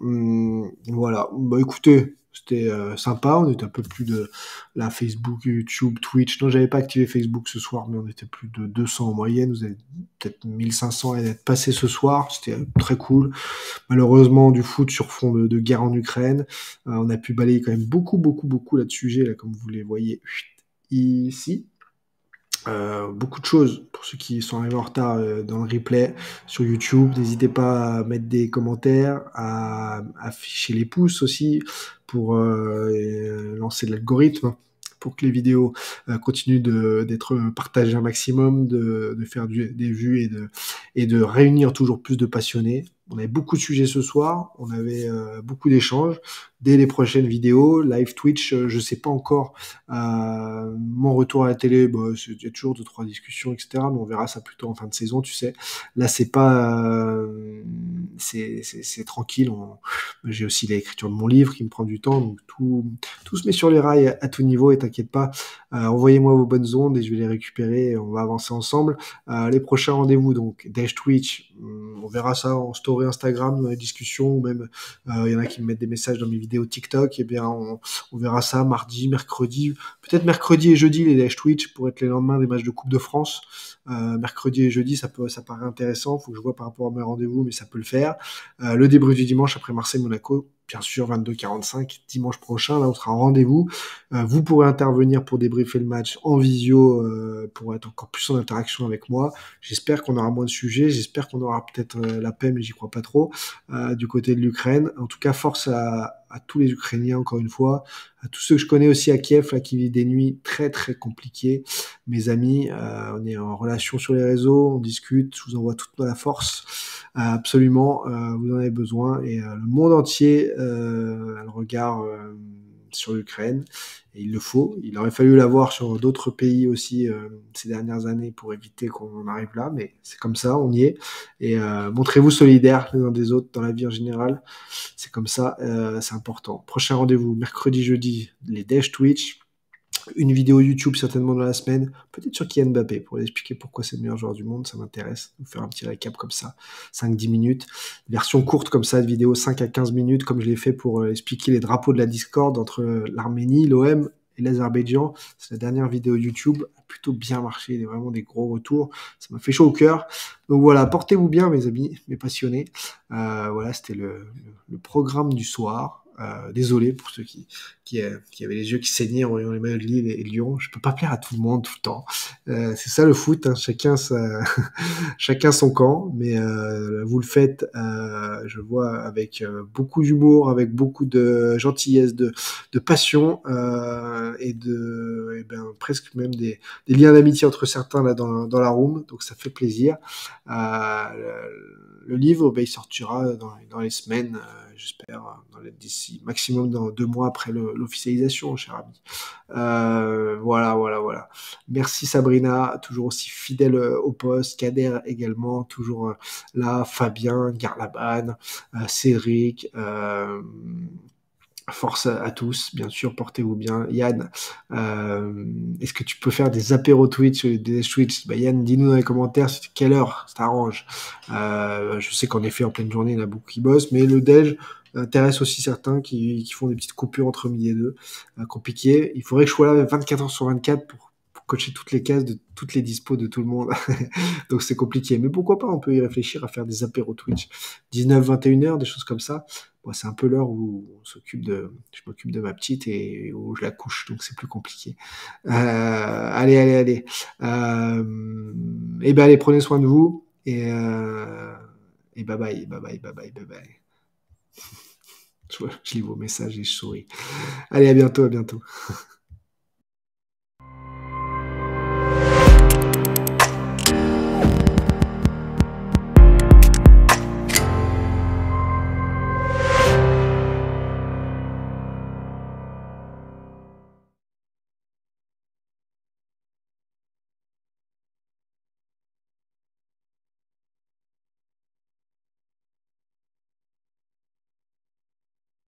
Voilà, bah écoutez, c'était sympa, on était un peu plus de la Facebook, YouTube, Twitch. Non, j'avais pas activé Facebook ce soir, mais on était plus de 200 en moyenne. Vous avez peut-être 1500 à être passé ce soir, c'était très cool. Malheureusement, du foot sur fond de guerre en Ukraine. On a pu balayer quand même beaucoup là de sujets, là, comme vous les voyez ici. Beaucoup de choses pour ceux qui sont arrivés en retard dans le replay sur YouTube. N'hésitez pas à mettre des commentaires, à afficher les pouces aussi pour lancer l'algorithme, pour que les vidéos continuent d'être partagées un maximum, de faire des vues et de réunir toujours plus de passionnés. On avait beaucoup de sujets ce soir, on avait beaucoup d'échanges. Dès les prochaines vidéos, live Twitch, je sais pas encore mon retour à la télé, bah, il y a toujours 2-3 discussions, etc. Mais on verra ça plutôt en fin de saison, tu sais. Là, c'est pas, c'est tranquille. J'ai aussi l'écriture de mon livre qui me prend du temps, donc tout se met sur les rails à tout niveau. Et t'inquiète pas, envoyez-moi vos bonnes ondes et je vais les récupérer. Et on va avancer ensemble. Les prochains rendez-vous, donc Dash Twitch, on verra ça en story Instagram, dans les discussions, ou même il y en a qui me mettent des messages dans mes vidéos TikTok. Et bien, on verra ça mardi, mercredi. Peut-être mercredi et jeudi, les Dash Twitch, pour être les lendemains des matchs de Coupe de France. Mercredi et jeudi, ça paraît intéressant. Faut que je vois par rapport à mes rendez-vous, mais ça peut le faire. Le débrief du dimanche après Marseille-Monaco, bien sûr, 22h45, dimanche prochain. Là, on sera en rendez-vous. Vous pourrez intervenir pour débriefer le match en visio, pour être encore plus en interaction avec moi. J'espère qu'on aura moins de sujets. J'espère qu'on aura peut-être la paix, mais j'y crois pas trop, du côté de l'Ukraine. En tout cas, force à tous les Ukrainiens, encore une fois, à tous ceux que je connais aussi à Kiev, là, qui vivent des nuits très très compliquées. Mes amis, on est en relation sur les réseaux, on discute, je vous envoie toute la force. Absolument, vous en avez besoin. Et le monde entier a le regard sur l'Ukraine. Et il le faut. Il aurait fallu l'avoir sur d'autres pays aussi ces dernières années pour éviter qu'on en arrive là. Mais c'est comme ça, on y est. Et montrez-vous solidaires les uns des autres dans la vie en général. C'est comme ça, c'est important. Prochain rendez-vous, mercredi, jeudi, les Dash Twitch. Une vidéo YouTube certainement dans la semaine, peut-être sur Kylian Mbappé, pour expliquer pourquoi c'est le meilleur joueur du monde, ça m'intéresse, vous faire un petit récap comme ça, 5-10 minutes, version courte comme ça de vidéo 5 à 15 minutes, comme je l'ai fait pour expliquer les drapeaux de la Discord entre l'Arménie, l'OM et l'Azerbaïdjan. C'est la dernière vidéo YouTube, a plutôt bien marché, il y a vraiment des gros retours, ça m'a fait chaud au cœur. Donc voilà, portez-vous bien mes amis, mes passionnés. Voilà, c'était le programme du soir. Désolé pour ceux qui avaient les yeux qui saignaient en voyant les maillots de Lille et Lyon. Je peux pas plaire à tout le monde tout le temps. C'est ça le foot, hein, chacun son camp, mais vous le faites, je vois, avec beaucoup d'humour, avec beaucoup de gentillesse, de passion et presque même des liens d'amitié entre certains là dans la room, donc ça fait plaisir. Le livre, il sortira dans les semaines, j'espère, d'ici maximum dans 2 mois après l'officialisation, cher ami. Voilà. Merci Sabrina, toujours aussi fidèle au poste. Kader également, toujours là. Fabien, Garlaban, Cédric. Force à tous, bien sûr, portez-vous bien. Yann, est-ce que tu peux faire des apéros Twitch, des Twitch? Yann, dis-nous dans les commentaires quelle heure ça t'arrange. Je sais qu'en effet, en pleine journée, il y en a beaucoup qui bossent, mais le déj intéresse aussi certains qui font des petites coupures entre midi et deux. Compliqué. Il faudrait que je sois là 24 heures sur 24 pour cocher toutes les cases de toutes les dispos de tout le monde. Donc c'est compliqué. Mais pourquoi pas, on peut y réfléchir à faire des apéros Twitch. 19-21 heures, des choses comme ça. Bon, c'est un peu l'heure où je m'occupe de ma petite et où je la couche, donc c'est plus compliqué. Allez. Et ben allez, prenez soin de vous et bye bye, bye bye, bye bye, bye bye. Je lis vos messages et je souris. Allez, à bientôt, à bientôt.